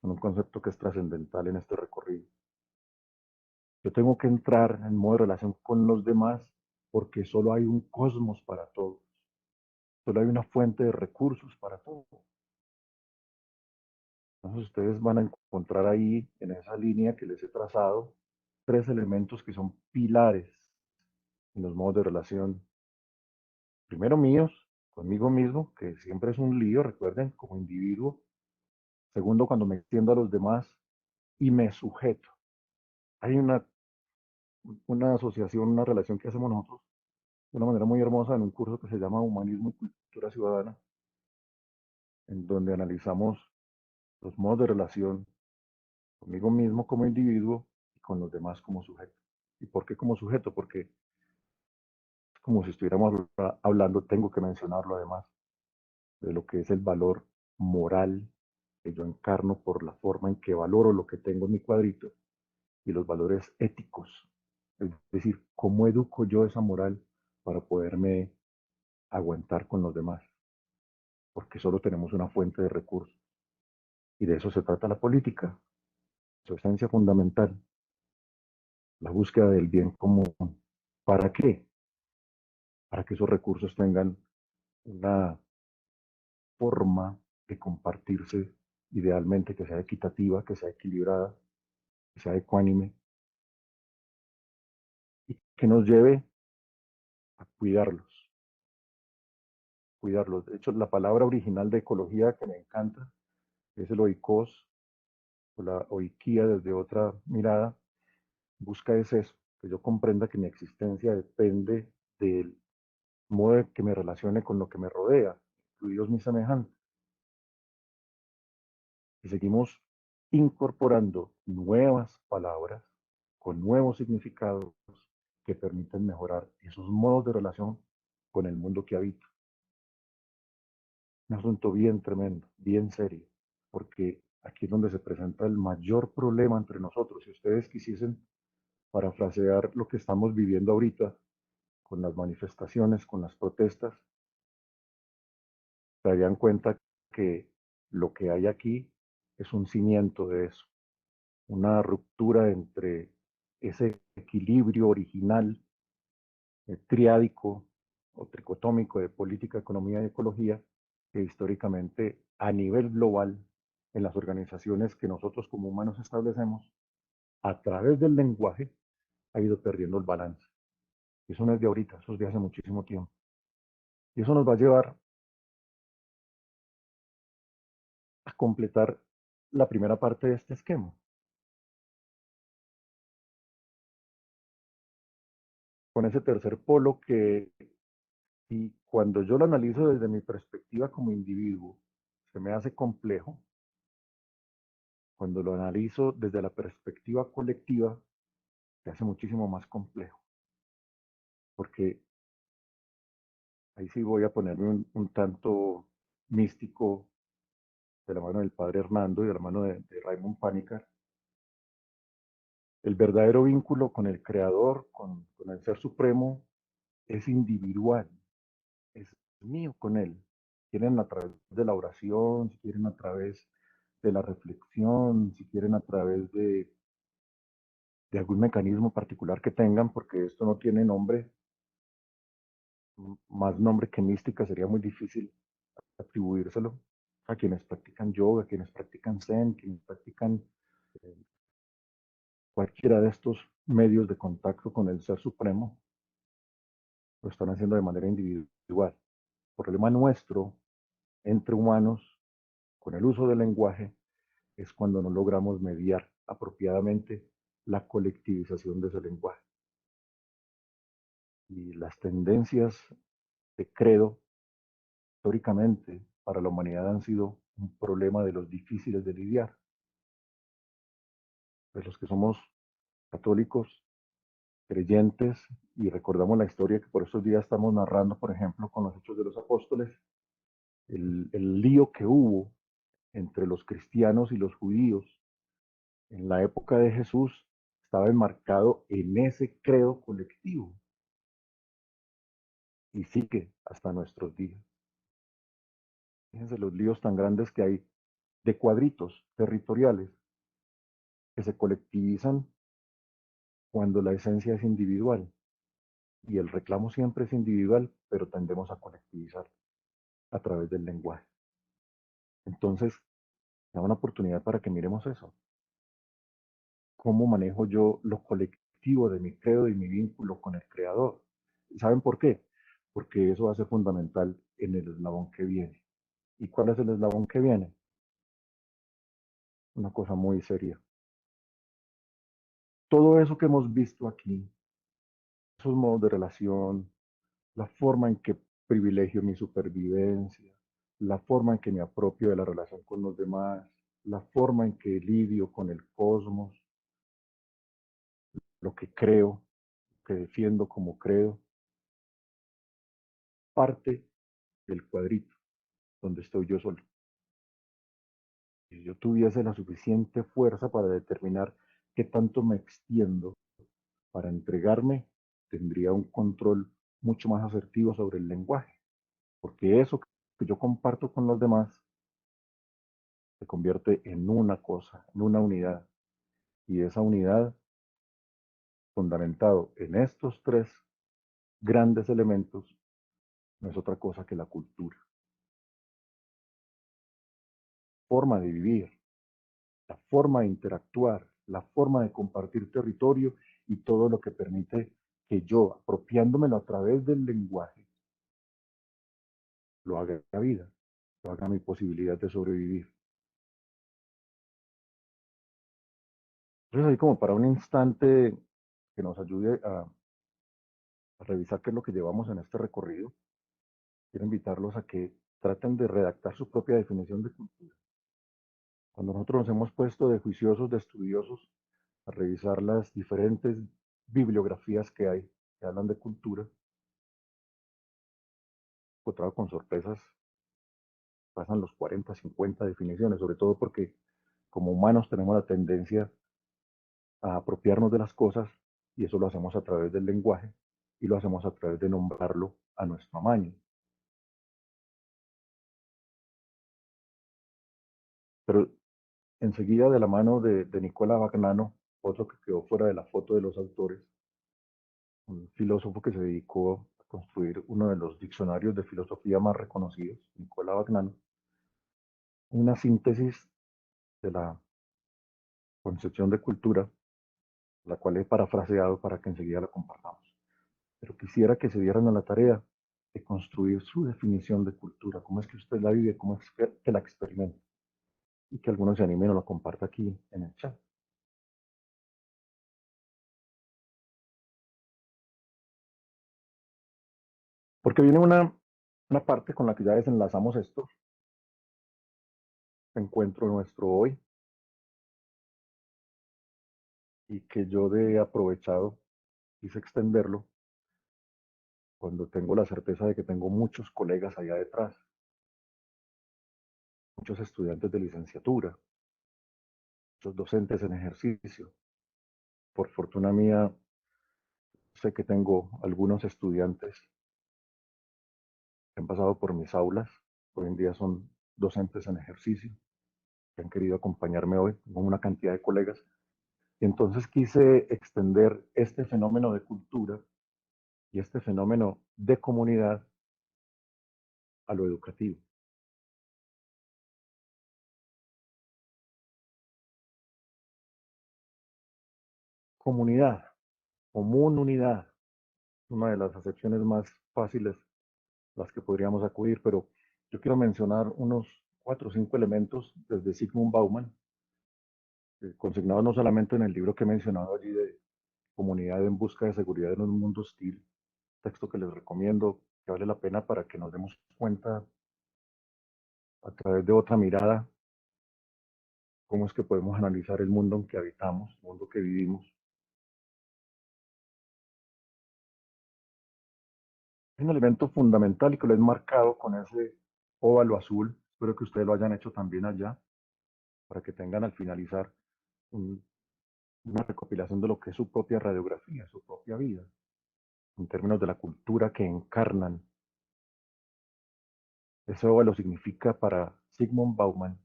con un concepto que es trascendental en este recorrido. Yo tengo que entrar en modo de relación con los demás porque solo hay un cosmos para todos, solo hay una fuente de recursos para todos. Entonces ustedes van a encontrar ahí, en esa línea que les he trazado, tres elementos que son pilares en los modos de relación. Primero míos, conmigo mismo, que siempre es un lío, recuerden, como individuo. Segundo, cuando me extiendo a los demás y me sujeto. Hay una asociación, una relación que hacemos nosotros de una manera muy hermosa en un curso que se llama Humanismo y Cultura Ciudadana, en donde analizamos los modos de relación conmigo mismo como individuo y con los demás como sujeto. ¿Y por qué como sujeto? Porque es como si estuviéramos hablando, tengo que mencionarlo además, de lo que es el valor moral que yo encarno por la forma en que valoro lo que tengo en mi cuadrito y los valores éticos. Es decir, cómo educo yo esa moral para poderme aguantar con los demás. porque solo tenemos una fuente de recursos. Y de eso se trata la política, su esencia fundamental, la búsqueda del bien común. ¿Para qué? Para que esos recursos tengan una forma de compartirse, idealmente que sea equitativa, que sea equilibrada, que sea ecuánime y que nos lleve a cuidarlos, cuidarlos. De hecho, la palabra original de ecología que me encanta es el oikos o la oikia desde otra mirada, busca es eso, que yo comprenda que mi existencia depende del modo de que me relacione con lo que me rodea, incluidos mis semejantes. Y seguimos incorporando nuevas palabras con nuevos significados que permiten mejorar esos modos de relación con el mundo que habito. Un asunto bien tremendo, bien serio, porque aquí es donde se presenta el mayor problema entre nosotros. Si ustedes quisiesen parafrasear lo que estamos viviendo ahorita con las manifestaciones, con las protestas, se darían cuenta que lo que hay aquí es un cimiento de eso, una ruptura entre ese equilibrio original, triádico o tricotómico de política, economía y ecología, que históricamente a nivel global, en las organizaciones que nosotros como humanos establecemos, a través del lenguaje, ha ido perdiendo el balance. Y eso no es de ahorita, eso es de hace muchísimo tiempo. Y eso nos va a llevar a completar la primera parte de este esquema. Con ese tercer polo que, y cuando yo lo analizo desde mi perspectiva como individuo, se me hace complejo. Cuando lo analizo desde la perspectiva colectiva, se hace muchísimo más complejo. Porque ahí sí voy a ponerme un tanto místico de la mano del padre Hernando y de la mano de Raymond Panikkar. El verdadero vínculo con el creador, con el ser supremo, es individual, es mío con él. Si quieren a través de la oración, si quieren a través de la reflexión, si quieren a través de algún mecanismo particular que tengan, porque esto no tiene nombre, más nombre que mística, sería muy difícil atribuírselo a quienes practican yoga, a quienes practican zen, quienes practican eh, cualquiera de estos medios de contacto con el ser supremo, lo están haciendo de manera individual. El problema nuestro entre humanos con el uso del lenguaje es cuando no logramos mediar apropiadamente la colectivización de ese lenguaje. Y las tendencias de credo históricamente para la humanidad han sido un problema de los difíciles de lidiar. De los que somos católicos, creyentes, y recordamos la historia que por estos días estamos narrando, por ejemplo, con los Hechos de los Apóstoles, el lío que hubo entre los cristianos y los judíos en la época de Jesús estaba enmarcado en ese credo colectivo y sigue hasta nuestros días. Fíjense los líos tan grandes que hay de cuadritos territoriales que se colectivizan cuando la esencia es individual. Y el reclamo siempre es individual, pero tendemos a colectivizar a través del lenguaje. Entonces, da una oportunidad para que miremos eso. ¿Cómo manejo yo lo colectivo de mi credo y mi vínculo con el creador? ¿Saben por qué? Porque eso va a ser fundamental en el eslabón que viene. ¿Y cuál es el eslabón que viene? Una cosa muy seria. Todo eso que hemos visto aquí, esos modos de relación, la forma en que privilegio mi supervivencia, la forma en que me apropio de la relación con los demás, la forma en que lidio con el cosmos, lo que creo, que defiendo como creo, parte del cuadrito donde estoy yo solo. Si yo tuviese la suficiente fuerza para determinar qué tanto me extiendo para entregarme, tendría un control mucho más asertivo sobre el lenguaje, porque eso que yo comparto con los demás se convierte en una cosa, en una unidad. Y esa unidad, fundamentado en estos tres grandes elementos, no es otra cosa que la cultura. Forma de vivir, la forma de interactuar, la forma de compartir territorio y todo lo que permite que yo, apropiándomelo a través del lenguaje, lo haga vida, lo haga mi posibilidad de sobrevivir. Entonces, ahí como para un instante que nos ayude a revisar qué es lo que llevamos en este recorrido, quiero invitarlos a que traten de redactar su propia definición de cultura. Cuando nosotros nos hemos puesto de juiciosos, de estudiosos, a revisar las diferentes bibliografías que hay que hablan de cultura, encontrado con sorpresas, pasan los 40, 50 definiciones, sobre todo porque como humanos tenemos la tendencia a apropiarnos de las cosas y eso lo hacemos a través del lenguaje y lo hacemos a través de nombrarlo a nuestro amaño. Pero enseguida de la mano de Nicola Bagnano, otro que quedó fuera de la foto de los autores, un filósofo que se dedicó a construir uno de los diccionarios de filosofía más reconocidos, Nicola Bagnano, una síntesis de la concepción de cultura, la cual he parafraseado para que enseguida la compartamos. Pero quisiera que se dieran a la tarea de construir su definición de cultura, cómo es que usted la vive, cómo es que la experimenta, y que algunos se animen o la comparta aquí en el chat. Porque viene una parte con la que ya desenlazamos esto, encuentro nuestro hoy, y que yo de aprovechado quise extenderlo cuando tengo la certeza de que tengo muchos colegas allá detrás, muchos estudiantes de licenciatura, muchos docentes en ejercicio. Por fortuna mía, sé que tengo algunos estudiantes que han pasado por mis aulas, hoy en día son docentes en ejercicio, que han querido acompañarme hoy, con una cantidad de colegas. Y entonces quise extender este fenómeno de cultura y este fenómeno de comunidad a lo educativo. Comunidad, común unidad, una de las acepciones más fáciles a las que podríamos acudir, pero yo quiero mencionar unos 4 o 5 elementos desde Zygmunt Bauman, consignados no solamente en el libro que he mencionado allí de Comunidad en busca de seguridad en un mundo hostil, texto que les recomiendo, que vale la pena para que nos demos cuenta a través de otra mirada cómo es que podemos analizar el mundo en que habitamos, el mundo que vivimos. Es un elemento fundamental y que lo he marcado con ese óvalo azul. Espero que ustedes lo hayan hecho también allá, para que tengan al finalizar un, una recopilación de lo que es su propia radiografía, su propia vida, en términos de la cultura que encarnan. Ese óvalo significa para Zygmunt Bauman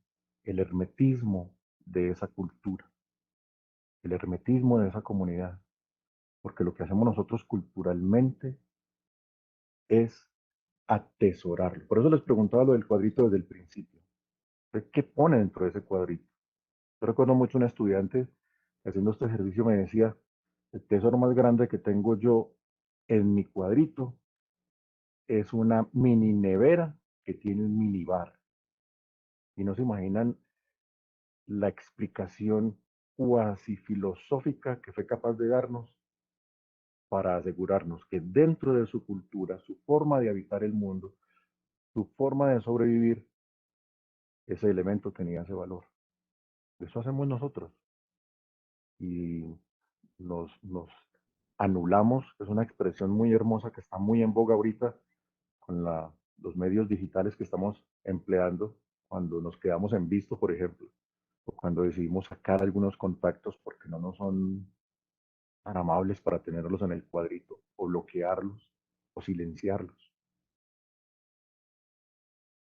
el hermetismo de esa cultura, el hermetismo de esa comunidad, porque lo que hacemos nosotros culturalmente es atesorarlo. Por eso les preguntaba lo del cuadrito desde el principio. ¿Qué pone dentro de ese cuadrito? Yo recuerdo mucho un estudiante haciendo este ejercicio me decía, el tesoro más grande que tengo yo en mi cuadrito es una mini nevera que tiene un mini bar. Y no se imaginan la explicación cuasi filosófica que fue capaz de darnos para asegurarnos que dentro de su cultura, su forma de habitar el mundo, su forma de sobrevivir, ese elemento tenía ese valor. Eso hacemos nosotros. Y nos anulamos, es una expresión muy hermosa que está muy en boga ahorita con los medios digitales que estamos empleando cuando nos quedamos en visto, por ejemplo, o cuando decidimos sacar algunos contactos porque no nos son tan amables para tenerlos en el cuadrito, o bloquearlos, o silenciarlos.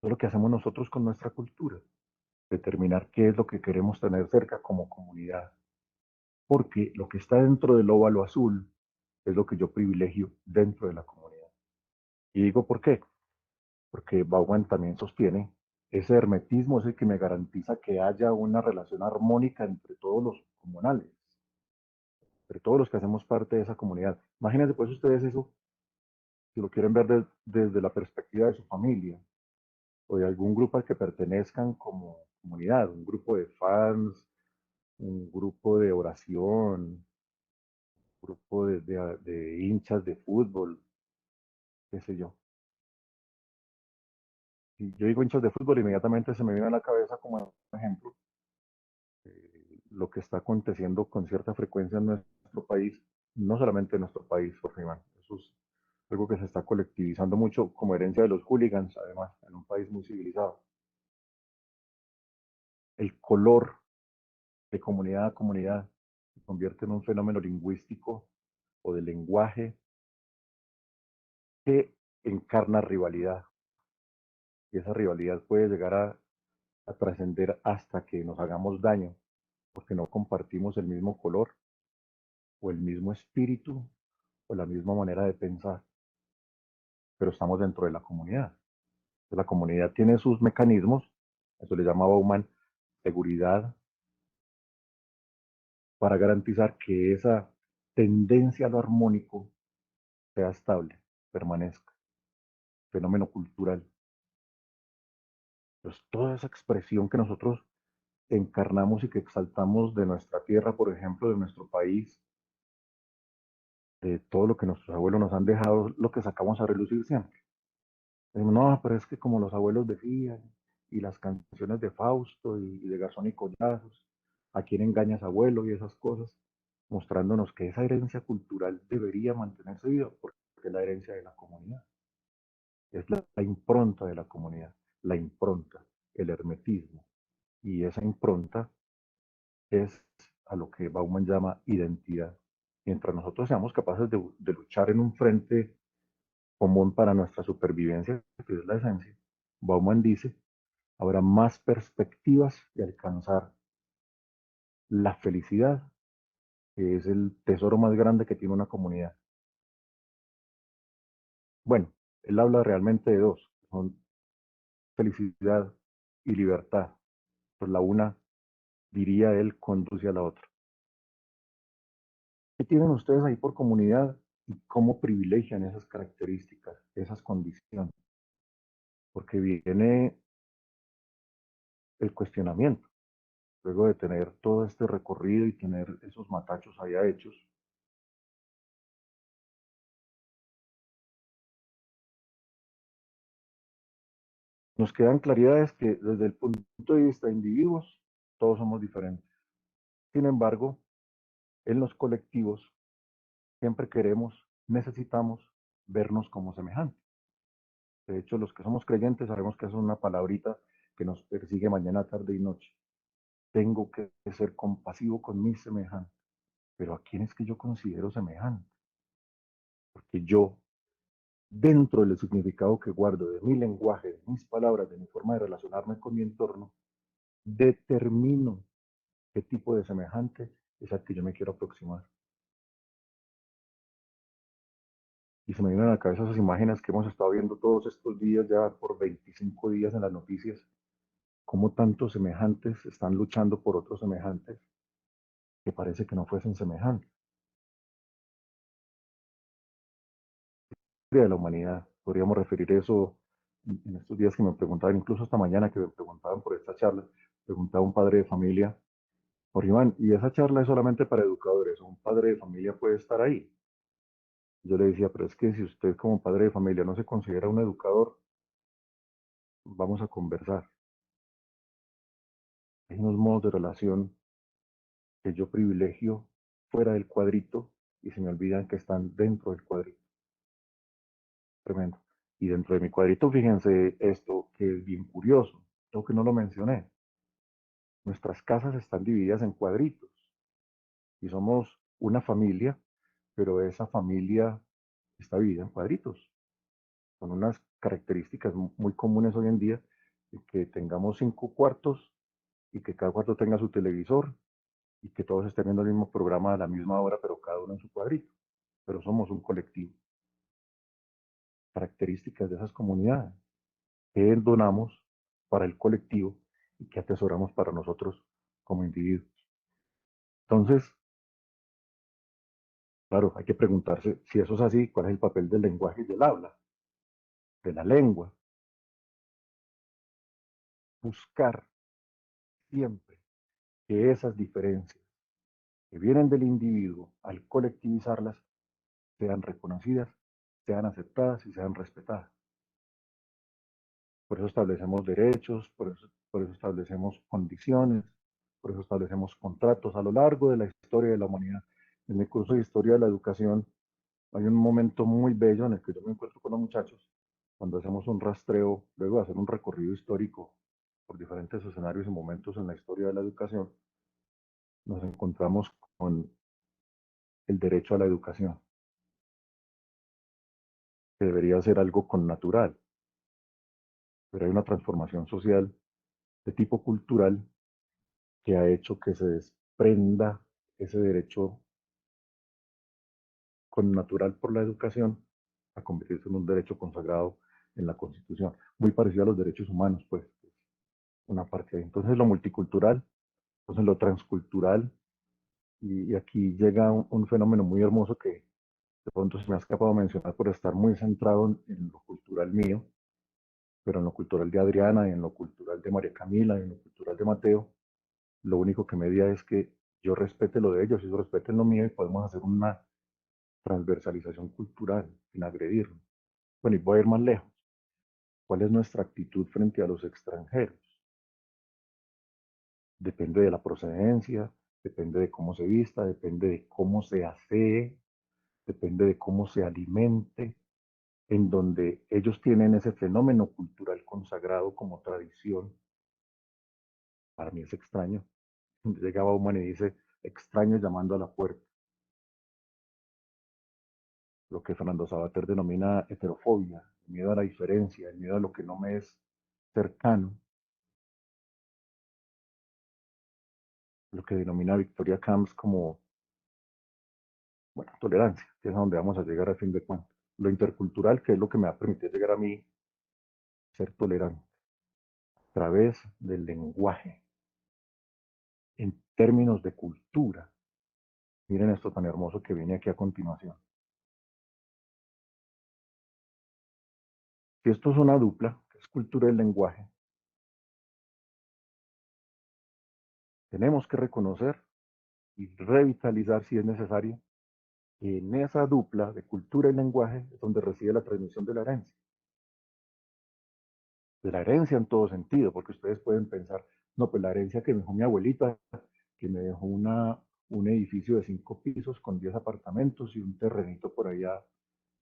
es lo que hacemos nosotros con nuestra cultura, determinar qué es lo que queremos tener cerca como comunidad, porque lo que está dentro del óvalo azul es lo que yo privilegio dentro de la comunidad. Y digo, ¿por qué? Porque Bauman también sostiene, ese hermetismo es el que me garantiza que haya una relación armónica entre todos los comunales, entre todos los que hacemos parte de esa comunidad. Imagínense pues ustedes eso, si lo quieren ver desde la perspectiva de su familia o de algún grupo al que pertenezcan como comunidad, un grupo de fans, un grupo de oración, un grupo de hinchas de fútbol, qué sé yo. Si yo digo hinchas de fútbol, inmediatamente se me viene a la cabeza como ejemplo lo que está aconteciendo con cierta frecuencia en nuestro país, no solamente en nuestro país, Jorge Iván. Eso es algo que se está colectivizando mucho como herencia de los hooligans, además, en un país muy civilizado. El color de comunidad a comunidad se convierte en un fenómeno lingüístico o de lenguaje que encarna rivalidad. Y esa rivalidad puede llegar a trascender hasta que nos hagamos daño, porque no compartimos el mismo color o el mismo espíritu o la misma manera de pensar, pero estamos dentro de la comunidad. La comunidad tiene sus mecanismos, eso le llama Bauman seguridad, para garantizar que esa tendencia a lo armónico sea estable, permanezca, fenómeno cultural. Pues toda esa expresión que nosotros encarnamos y que exaltamos de nuestra tierra, por ejemplo, de nuestro país, de todo lo que nuestros abuelos nos han dejado, lo que sacamos a relucir siempre. No, pero es que como los abuelos decían, y las canciones de Fausto y de Garzón y Collazos, a quién engañas abuelo y esas cosas, mostrándonos que esa herencia cultural debería mantenerse viva, porque es la herencia de la comunidad, es la impronta de la comunidad, la impronta, el hermetismo, y esa impronta es a lo que Bauman llama identidad. Mientras nosotros seamos capaces de luchar en un frente común para nuestra supervivencia, que es la esencia, Bauman dice, habrá más perspectivas de alcanzar la felicidad, que es el tesoro más grande que tiene una comunidad. Bueno, él habla realmente de dos, son felicidad y libertad. Pues la una, diría él, conduce a la otra. ¿Qué tienen ustedes ahí por comunidad y cómo privilegian esas características, esas condiciones? Porque viene el cuestionamiento. Luego de tener todo este recorrido y tener esos matachos allá hechos, nos quedan claridades que desde el punto de vista de individuos, todos somos diferentes. Sin embargo, en los colectivos siempre queremos, necesitamos vernos como semejantes. De hecho, los que somos creyentes sabemos que es una palabrita que nos persigue mañana, tarde y noche. Tengo que ser compasivo con mis semejantes. Pero ¿a quién es que yo considero semejante? Porque yo, dentro del significado que guardo de mi lenguaje, de mis palabras, de mi forma de relacionarme con mi entorno, determino qué tipo de semejante es al que yo me quiero aproximar. Y se me vienen a la cabeza esas imágenes que hemos estado viendo todos estos días, ya por 25 días en las noticias, cómo tantos semejantes están luchando por otros semejantes que parece que no fuesen semejantes. De la humanidad, podríamos referir eso en estos días que me preguntaban, incluso esta mañana que me preguntaban por esta charla, preguntaba un padre de familia, por Iván, ¿y esa charla es solamente para educadores? ¿Un padre de familia puede estar ahí? Yo le decía, pero es que si usted como padre de familia no se considera un educador, vamos a conversar. Hay unos modos de relación que yo privilegio fuera del cuadrito y se me olvidan que están dentro del cuadrito. Tremendo. Y dentro de mi cuadrito, fíjense esto que es bien curioso, creo que no lo mencioné. Nuestras casas están divididas en cuadritos y somos una familia, pero esa familia está dividida en cuadritos, con unas características muy comunes hoy en día y que tengamos 5 cuartos y que cada cuarto tenga su televisor y que todos estén viendo el mismo programa a la misma hora, pero cada uno en su cuadrito. Pero somos un colectivo. Características de esas comunidades que donamos para el colectivo y que atesoramos para nosotros como individuos. Entonces, claro, hay que preguntarse si eso es así, cuál es el papel del lenguaje y del habla, de la lengua. Buscar siempre que esas diferencias que vienen del individuo, al colectivizarlas, sean reconocidas, sean aceptadas y sean respetadas. Por eso establecemos derechos, por eso establecemos condiciones, por eso establecemos contratos a lo largo de la historia de la humanidad. En mi curso de Historia de la Educación hay un momento muy bello en el que yo me encuentro con los muchachos cuando hacemos un rastreo, luego de hacer un recorrido histórico por diferentes escenarios y momentos en la historia de la educación, nos encontramos con el derecho a la educación, que debería ser algo connatural, pero hay una transformación social de tipo cultural que ha hecho que se desprenda ese derecho connatural por la educación a convertirse en un derecho consagrado en la Constitución, muy parecido a los derechos humanos, pues, una parte de ahí. Entonces lo multicultural, entonces lo transcultural, y aquí llega un fenómeno muy hermoso que de pronto se me ha escapado mencionar por estar muy centrado en lo cultural mío, pero en lo cultural de Adriana, y en lo cultural de María Camila, y en lo cultural de Mateo, lo único que media es que yo respete lo de ellos, y ellos respeten lo mío, y podemos hacer una transversalización cultural sin agredirnos. Bueno, y voy a ir más lejos. ¿Cuál es nuestra actitud frente a los extranjeros? Depende de la procedencia, depende de cómo se vista, depende de cómo se hace, depende de cómo se alimente, en donde ellos tienen ese fenómeno cultural consagrado como tradición. Para mí es extraño. Llegaba Bauman y dice, extraño llamando a la puerta, lo que Fernando Sabater denomina heterofobia, el miedo a la diferencia, el miedo a lo que no me es cercano, lo que denomina Victoria Camps como, bueno, tolerancia, que es a donde vamos a llegar a fin de cuentas. Lo intercultural, que es lo que me va a permitir llegar a mí ser tolerante a través del lenguaje, en términos de cultura. Miren esto tan hermoso que viene aquí a continuación. Si esto es una dupla, que es cultura del lenguaje, tenemos que reconocer y revitalizar, si es necesario, que en esa dupla de cultura y lenguaje es donde reside la transmisión de la herencia en todo sentido, porque ustedes pueden pensar, no, pues la herencia que me dejó mi abuelita, que me dejó un edificio de 5 pisos con 10 apartamentos y un terrenito por allá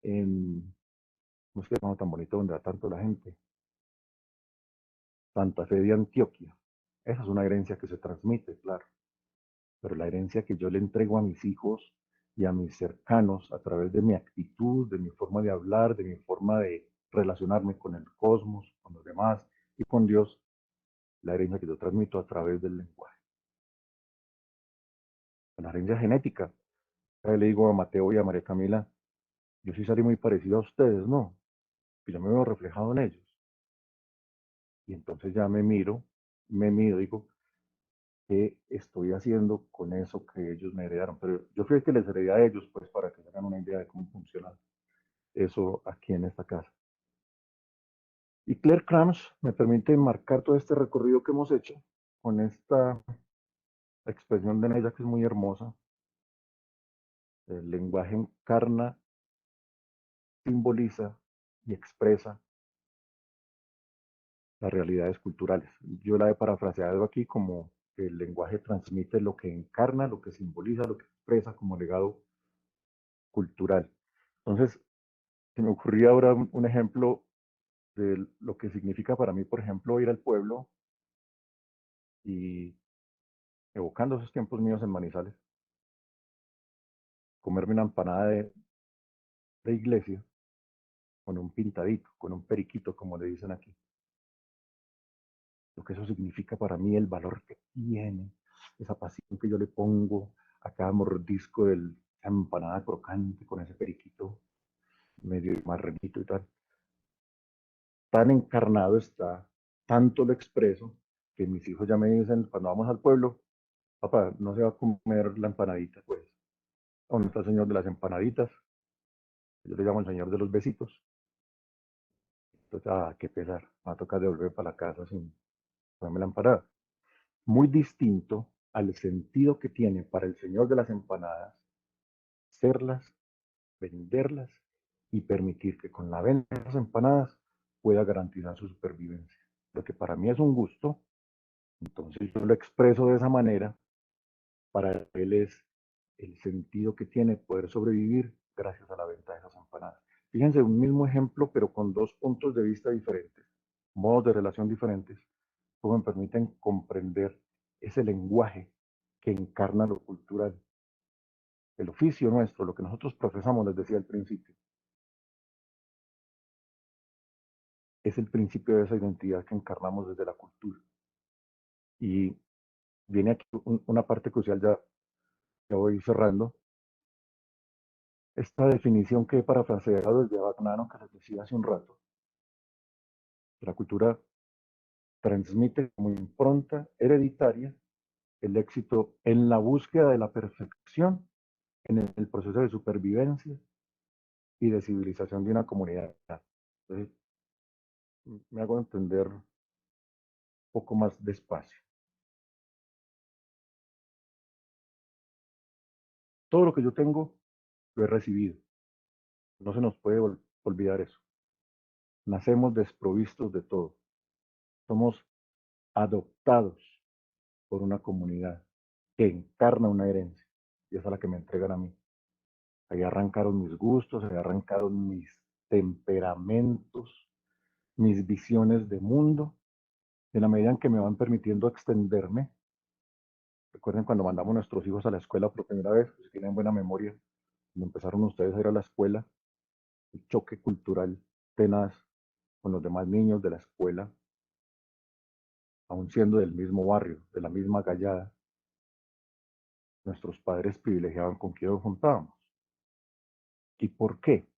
en, no sé cómo tan bonito donde va tanto la gente, Santa Fe de Antioquia. Esa es una herencia que se transmite, claro, pero la herencia que yo le entrego a mis hijos y a mis cercanos a través de mi actitud, de mi forma de hablar, de mi forma de relacionarme con el cosmos, con los demás y con Dios, la herencia que yo transmito a través del lenguaje. La herencia genética. Ahora le digo a Mateo y a María Camila, yo sí salí muy parecido a ustedes, ¿no? Que yo me veo reflejado en ellos. Y entonces ya me mido, digo, ¿qué estoy haciendo con eso que ellos me heredaron? Pero yo fui el que les heredé a ellos, pues para que tengan una idea de cómo funciona eso aquí en esta casa. Y Claire Krams me permite marcar todo este recorrido que hemos hecho con esta expresión de ella que es muy hermosa. El lenguaje encarna, simboliza y expresa las realidades culturales. Yo la he parafraseado aquí como que el lenguaje transmite lo que encarna, lo que simboliza, lo que expresa como legado cultural. Entonces, se me ocurría ahora un ejemplo de lo que significa para mí, por ejemplo, ir al pueblo y evocando esos tiempos míos en Manizales, comerme una empanada de iglesia con un pintadito, con un periquito, como le dicen aquí. lo que eso significa para mí, el valor que tiene, esa pasión que yo le pongo a cada mordisco de la empanada crocante con ese periquito medio marranito y tal. Tan encarnado está, tanto lo expreso, que mis hijos ya me dicen cuando vamos al pueblo, papá, no se va a comer la empanadita, pues. ¿Dónde está el señor de las empanaditas? Yo le llamo el señor de los besitos. Entonces, qué pesar, me va a tocar devolver para la casa sin comerme la empanada. Muy distinto al sentido que tiene para el señor de las empanadas hacerlas, venderlas y permitir que con la venta de las empanadas pueda garantizar su supervivencia. Lo que para mí es un gusto, entonces yo lo expreso de esa manera, para él es el sentido que tiene poder sobrevivir gracias a la venta de esas empanadas. Fíjense, un mismo ejemplo, pero con dos puntos de vista diferentes, modos de relación diferentes, cómo me permiten comprender ese lenguaje que encarna lo cultural. El oficio nuestro, lo que nosotros profesamos, les decía al principio, es el principio de esa identidad que encarnamos desde la cultura. Y viene aquí una parte crucial, ya voy cerrando. Esta definición que he parafraseado desde Bagnano, que les decía hace un rato, la cultura transmite como impronta hereditaria el éxito en la búsqueda de la perfección en el proceso de supervivencia y de civilización de una comunidad. Entonces, me hago entender un poco más despacio. Todo lo que yo tengo lo he recibido. No se nos puede olvidar eso. Nacemos desprovistos de todo. Somos adoptados por una comunidad que encarna una herencia. Y esa es la que me entregan a mí. Ahí arrancaron mis gustos, ahí arrancaron mis temperamentos, mis visiones de mundo. En la medida en que me van permitiendo extenderme, recuerden cuando mandamos a nuestros hijos a la escuela por primera vez, pues, si tienen buena memoria, cuando empezaron ustedes a ir a la escuela, el choque cultural tenaz con los demás niños de la escuela, aun siendo del mismo barrio, de la misma gallada, nuestros padres privilegiaban con quién nos juntábamos. ¿Y por qué?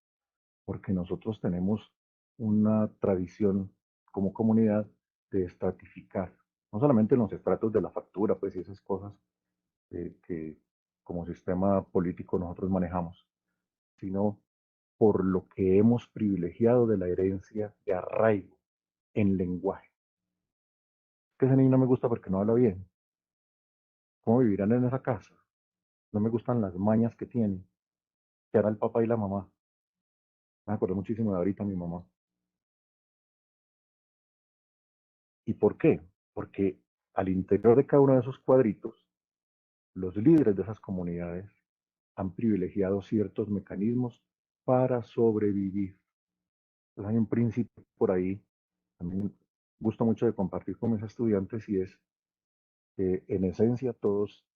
Porque nosotros tenemos una tradición como comunidad de estratificar, no solamente en los estratos de la factura, pues y esas cosas que como sistema político nosotros manejamos, sino por lo que hemos privilegiado de la herencia de arraigo en lenguaje. Que ese niño no me gusta porque no habla bien. ¿Cómo vivirán en esa casa? No me gustan las mañas que tiene. ¿Qué hará el papá y la mamá? Me acuerdo muchísimo de ahorita mi mamá. ¿Y por qué? Porque al interior de cada uno de esos cuadritos, los líderes de esas comunidades han privilegiado ciertos mecanismos para sobrevivir. Entonces hay un principio por ahí, a mí me gusta mucho de compartir con mis estudiantes y es que en esencia todos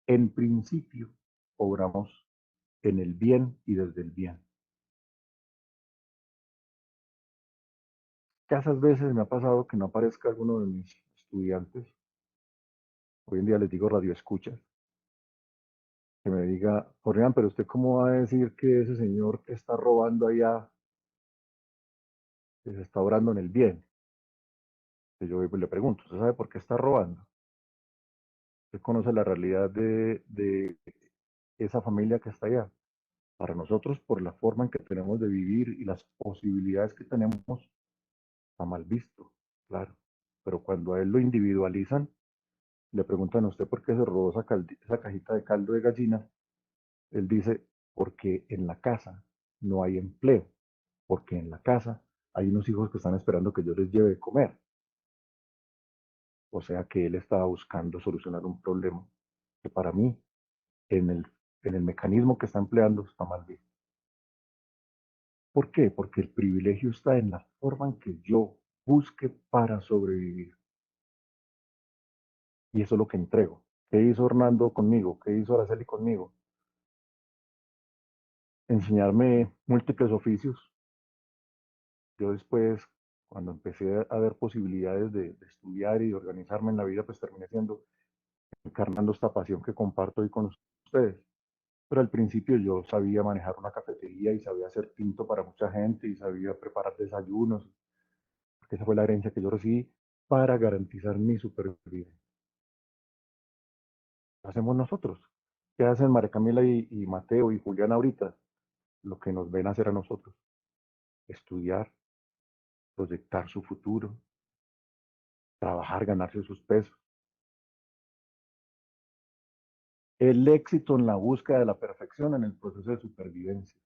en principio obramos en el bien y desde el bien. Escasas veces me ha pasado que no aparezca alguno de mis estudiantes, hoy en día les digo radioescuchas, que me diga, Orlean, pero usted cómo va a decir que ese señor que está robando allá, que se está obrando en el bien. Que yo le pregunto, ¿usted sabe por qué está robando? ¿Usted conoce la realidad de esa familia que está allá? Para nosotros, por la forma en que tenemos de vivir y las posibilidades que tenemos, está mal visto, claro. Pero cuando a él lo individualizan, le preguntan a usted por qué se robó esa cajita de caldo de gallina, él dice, porque en la casa no hay empleo, porque en la casa hay unos hijos que están esperando que yo les lleve de comer. O sea que él estaba buscando solucionar un problema que para mí, en el, en el mecanismo que está empleando, está mal visto. ¿Por qué? Porque el privilegio está en la forma en que yo busque para sobrevivir. Y eso es lo que entrego. ¿Qué hizo Hernando conmigo? ¿Qué hizo Araceli conmigo? Enseñarme múltiples oficios. Yo después, cuando empecé a ver posibilidades de estudiar y de organizarme en la vida, pues terminé siendo, encarnando esta pasión que comparto hoy con ustedes. Pero al principio yo sabía manejar una cafetería y sabía hacer tinto para mucha gente y sabía preparar desayunos, porque esa fue la herencia que yo recibí para garantizar mi supervivencia. ¿Qué hacemos nosotros? ¿Qué hacen María Camila y Mateo y Julián ahorita? Lo que nos ven hacer a nosotros. Estudiar, proyectar su futuro, trabajar, ganarse sus pesos. El éxito en la búsqueda de la perfección en el proceso de supervivencia.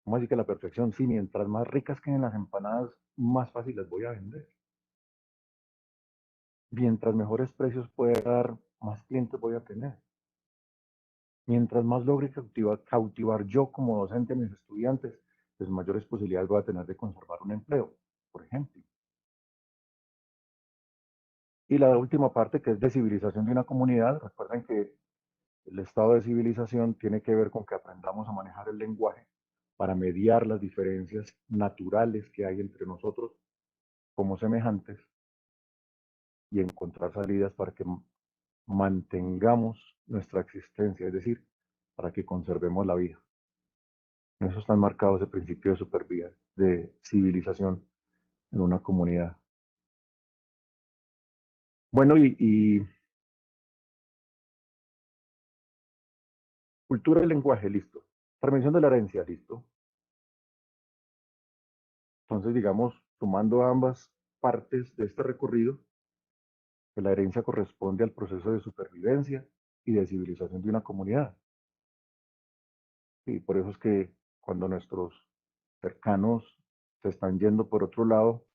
¿Cómo así que la perfección? Sí, mientras más ricas queden las empanadas, más fácil las voy a vender. Mientras mejores precios pueda dar, más clientes voy a tener. Mientras más logre cautivar yo como docente a mis estudiantes, pues mayores posibilidades voy a tener de conservar un empleo, por ejemplo. Y la última parte, que es de civilización de una comunidad, recuerden que el estado de civilización tiene que ver con que aprendamos a manejar el lenguaje para mediar las diferencias naturales que hay entre nosotros como semejantes y encontrar salidas para que mantengamos nuestra existencia, es decir, para que conservemos la vida. En eso están marcados el principio de supervivencia, de civilización en una comunidad. Bueno, y cultura del lenguaje, listo. Transmisión de la herencia, listo. Entonces, digamos, sumando ambas partes de este recorrido, que la herencia corresponde al proceso de supervivencia y de civilización de una comunidad. Y por eso es que cuando nuestros cercanos se están yendo por otro lado,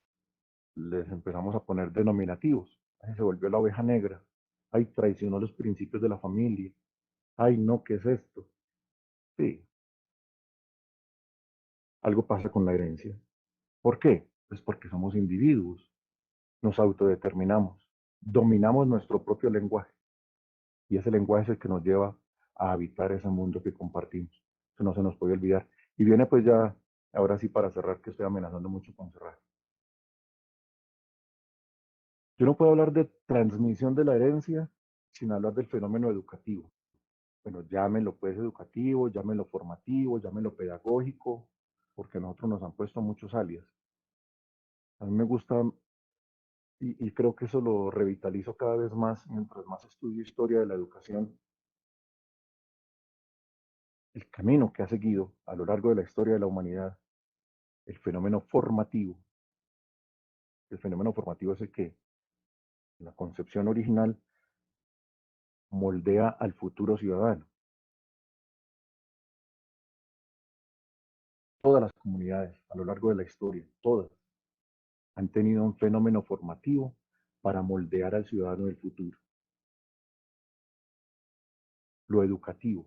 les empezamos a poner denominativos. Ay, se volvió la oveja negra. Ay, traicionó los principios de la familia. Ay, no, ¿qué es esto? Sí, algo pasa con la herencia. ¿Por qué? Pues porque somos individuos, nos autodeterminamos, dominamos nuestro propio lenguaje y ese lenguaje es el que nos lleva a habitar ese mundo que compartimos. Eso no se nos puede olvidar. Y viene pues ya, ahora sí para cerrar, que estoy amenazando mucho con cerrar. Yo no puedo hablar de transmisión de la herencia sin hablar del fenómeno educativo. Bueno, llámenlo pues educativo, llámenlo formativo, llámenlo pedagógico, porque a nosotros nos han puesto muchos alias. A mí me gusta y creo que eso lo revitalizo cada vez más mientras más estudio historia de la educación, el camino que ha seguido a lo largo de la historia de la humanidad, el fenómeno formativo. El fenómeno formativo es el que, en la concepción original, moldea al futuro ciudadano. Todas las comunidades a lo largo de la historia, todas, han tenido un fenómeno formativo para moldear al ciudadano del futuro. Lo educativo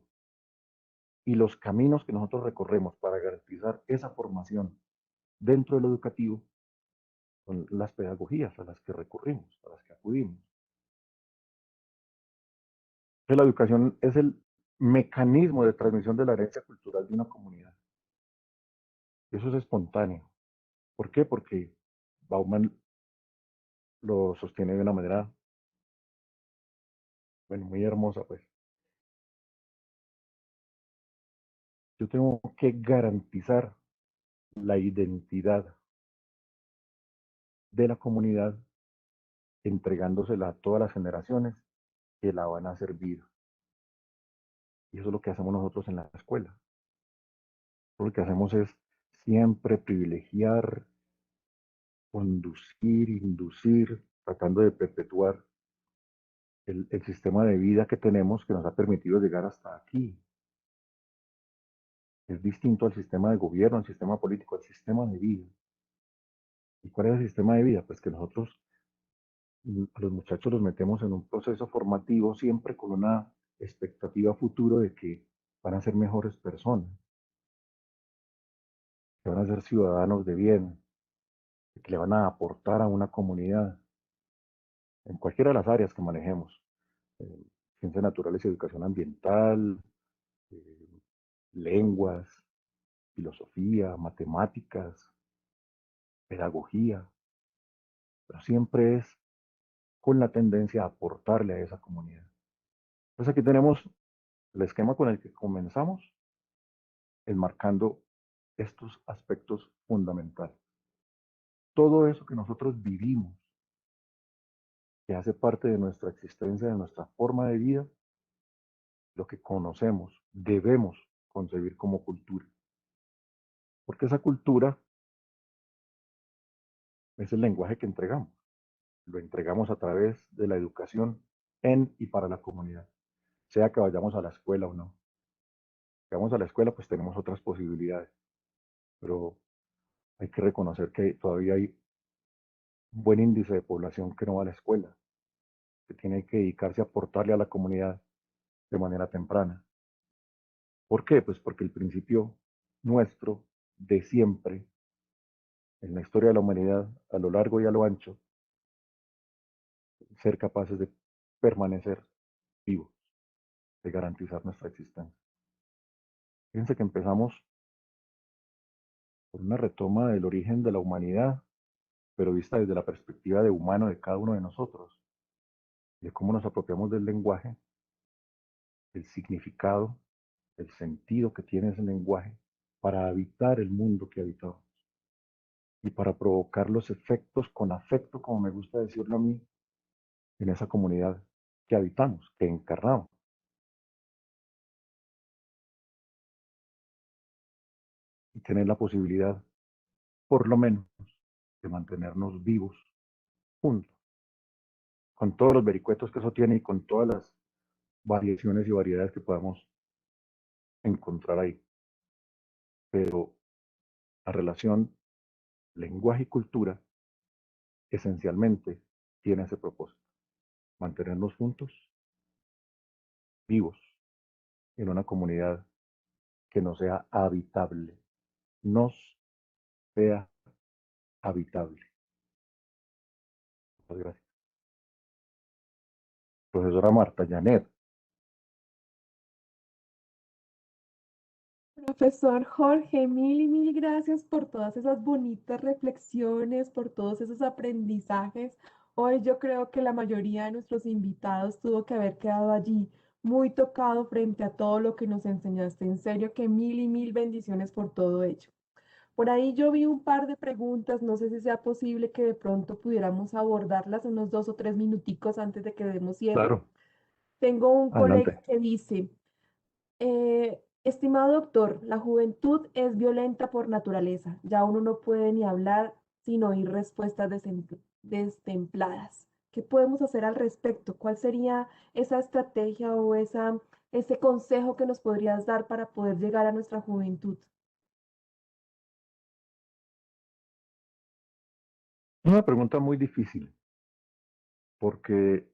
y los caminos que nosotros recorremos para garantizar esa formación dentro de lo educativo son las pedagogías a las que recurrimos, a las que acudimos. Entonces, la educación es el mecanismo de transmisión de la herencia cultural de una comunidad. Eso es espontáneo. ¿Por qué? Porque Bauman lo sostiene de una manera, bueno, muy hermosa, pues. Yo tengo que garantizar la identidad de la comunidad entregándosela a todas las generaciones que la van a servir. Y eso es lo que hacemos nosotros en la escuela. Lo que hacemos es siempre privilegiar, conducir, inducir, tratando de perpetuar el sistema de vida que tenemos que nos ha permitido llegar hasta aquí. Es distinto al sistema de gobierno, al sistema político, al sistema de vida. ¿Y cuál es el sistema de vida? Pues que nosotros a los muchachos los metemos en un proceso formativo siempre con una expectativa futuro de que van a ser mejores personas, que van a ser ciudadanos de bien, que le van a aportar a una comunidad en cualquiera de las áreas que manejemos, eh, ciencias naturales y educación ambiental, eh, lenguas, filosofía, matemáticas, pedagogía, pero siempre es con la tendencia a aportarle a esa comunidad. Entonces aquí tenemos el esquema con el que comenzamos, enmarcando estos aspectos fundamentales. Todo eso que nosotros vivimos, que hace parte de nuestra existencia, de nuestra forma de vida, lo que conocemos, debemos concebir como cultura. Porque esa cultura es el lenguaje que entregamos. Lo entregamos a través de la educación en y para la comunidad, sea que vayamos a la escuela o no. Si vamos a la escuela, pues tenemos otras posibilidades, pero hay que reconocer que todavía hay un buen índice de población que no va a la escuela, que tiene que dedicarse a aportarle a la comunidad de manera temprana. ¿Por qué? Pues porque el principio nuestro de siempre, en la historia de la humanidad, a lo largo y a lo ancho, ser capaces de permanecer vivos, de garantizar nuestra existencia. Fíjense que empezamos por una retoma del origen de la humanidad, pero vista desde la perspectiva de humano de cada uno de nosotros, y de cómo nos apropiamos del lenguaje, el significado, el sentido que tiene ese lenguaje para habitar el mundo que habitamos y para provocar los efectos con afecto, como me gusta decirlo a mí, en esa comunidad que habitamos, que encarnamos, y tener la posibilidad, por lo menos, de mantenernos vivos juntos, con todos los vericuetos que eso tiene y con todas las variaciones y variedades que podamos encontrar ahí. Pero la relación lenguaje y cultura esencialmente tiene ese propósito, mantenernos juntos, vivos, en una comunidad que nos sea habitable, nos sea habitable. Muchas gracias. Profesora Marta Janet. Profesor Jorge, mil y mil gracias por todas esas bonitas reflexiones, por todos esos aprendizajes. Hoy yo creo que la mayoría de nuestros invitados tuvo que haber quedado allí muy tocado frente a todo lo que nos enseñaste. En serio que mil y mil bendiciones por todo ello. Por ahí yo vi un par de preguntas, no sé si sea posible que de pronto pudiéramos abordarlas en unos 2 o 3 minuticos antes de que demos cierre. Claro, Tengo un colega adelante. que dice... estimado doctor, la juventud es violenta por naturaleza. Ya uno no puede ni hablar sin oír respuestas destempladas. ¿Qué podemos hacer al respecto? ¿Cuál sería esa estrategia o ese consejo que nos podrías dar para poder llegar a nuestra juventud? Es una pregunta muy difícil porque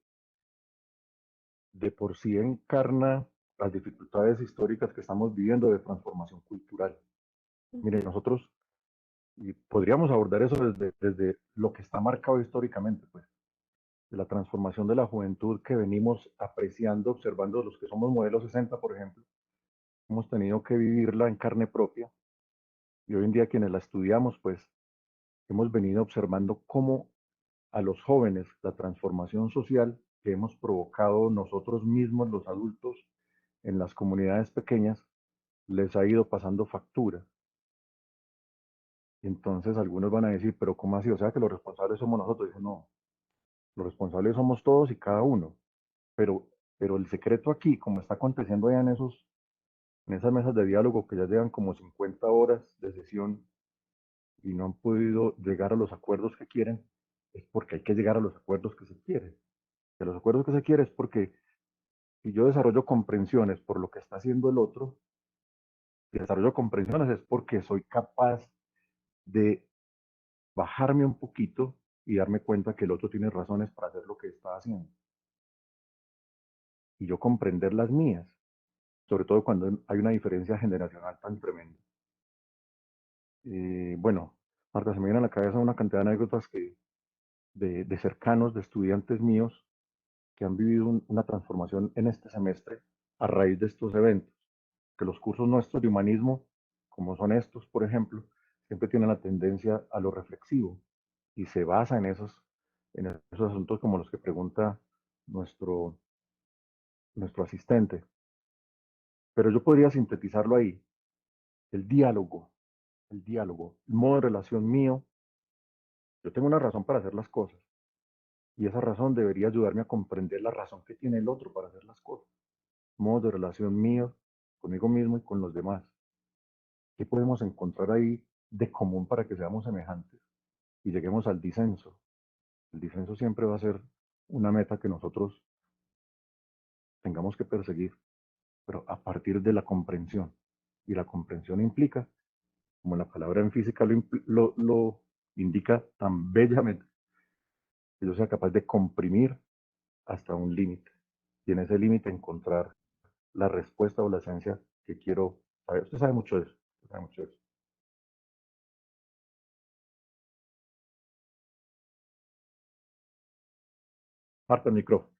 de por sí encarna las dificultades históricas que estamos viviendo de transformación cultural. Mire, Ujú. nosotros y podríamos abordar eso desde lo que está marcado históricamente, pues, de la transformación de la juventud que venimos apreciando, observando los que somos modelo 60, por ejemplo, hemos tenido que vivirla en carne propia y hoy en día quienes la estudiamos, pues, hemos venido observando cómo a los jóvenes la transformación social que hemos provocado nosotros mismos, los adultos, en las comunidades pequeñas, les ha ido pasando factura. Y entonces algunos van a decir, pero ¿cómo así? O sea que los responsables somos nosotros. Dicen, no, los responsables somos todos y cada uno. Pero, pero el secreto aquí, como está aconteciendo allá en esas mesas de diálogo que ya llevan como 50 horas de sesión y no han podido llegar a los acuerdos que quieren, es porque hay que llegar a los acuerdos que se quieren. Que los acuerdos que se quieren es porque si yo desarrollo comprensiones por lo que está haciendo el otro, si desarrollo comprensiones es porque soy capaz de bajarme un poquito y darme cuenta que el otro tiene razones para hacer lo que está haciendo. Y yo comprender las mías, sobre todo cuando hay una diferencia generacional tan tremenda. Bueno, Marta, se me viene a la cabeza una cantidad de anécdotas de cercanos, de estudiantes míos, que han vivido una transformación en este semestre a raíz de estos eventos, que los cursos nuestros de humanismo como son estos, por ejemplo, siempre tienen la tendencia a lo reflexivo y se basa en esos asuntos como los que pregunta nuestro, nuestro asistente. Pero yo podría sintetizarlo ahí, el diálogo, el modo de relación mío. Yo tengo una razón para hacer las cosas y esa razón debería ayudarme a comprender la razón que tiene el otro para hacer las cosas. Modos de relación míos conmigo mismo y con los demás. ¿Qué podemos encontrar ahí de común para que seamos semejantes y lleguemos al disenso? El disenso siempre va a ser una meta que nosotros tengamos que perseguir, pero a partir de la comprensión. Y la comprensión implica, como la palabra en física lo indica tan bellamente, que yo sea capaz de comprimir hasta un límite. Y en ese límite encontrar la respuesta o la esencia que quiero saber. Usted sabe mucho de eso. Usted sabe mucho de eso. Marta, el micrófono.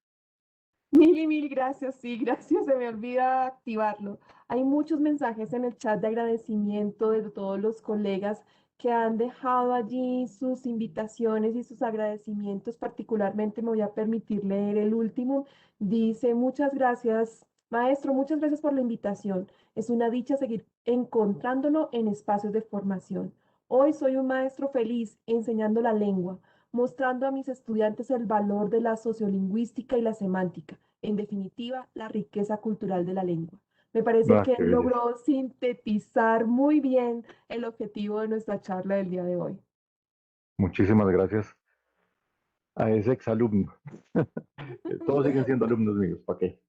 Mil y mil gracias, sí, gracias, se me olvida activarlo. Hay muchos mensajes en el chat de agradecimiento de todos los colegas que han dejado allí sus invitaciones y sus agradecimientos. Particularmente me voy a permitir leer el último. Dice, muchas gracias, maestro, muchas gracias por la invitación. Es una dicha seguir encontrándolo en espacios de formación. Hoy soy un maestro feliz enseñando la lengua, mostrando a mis estudiantes el valor de la sociolingüística y la semántica, en definitiva, la riqueza cultural de la lengua. Me parece Ah, que qué belleza. logró sintetizar muy bien el objetivo de nuestra charla del día de hoy. Muchísimas gracias a ese exalumno. Todos siguen siendo alumnos míos, ¿para qué?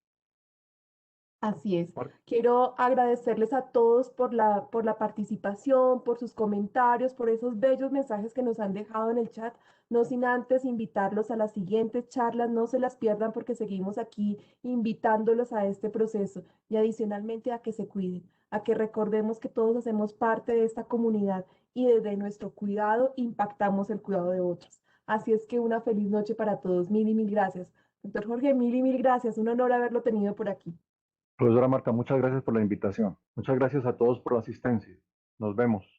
Así es. Mar- Quiero agradecerles a todos por la participación, por sus comentarios, por esos bellos mensajes que nos han dejado en el chat. No sin antes invitarlos a las siguientes charlas, no se las pierdan porque seguimos aquí invitándolos a este proceso y adicionalmente a que se cuiden, a que recordemos que todos hacemos parte de esta comunidad y desde nuestro cuidado impactamos el cuidado de otros. Así es que una feliz noche para todos. Mil y mil gracias. Doctor Jorge, mil y mil gracias. Un honor haberlo tenido por aquí. Profesora Marta, muchas gracias por la invitación. Muchas gracias a todos por la asistencia. Nos vemos.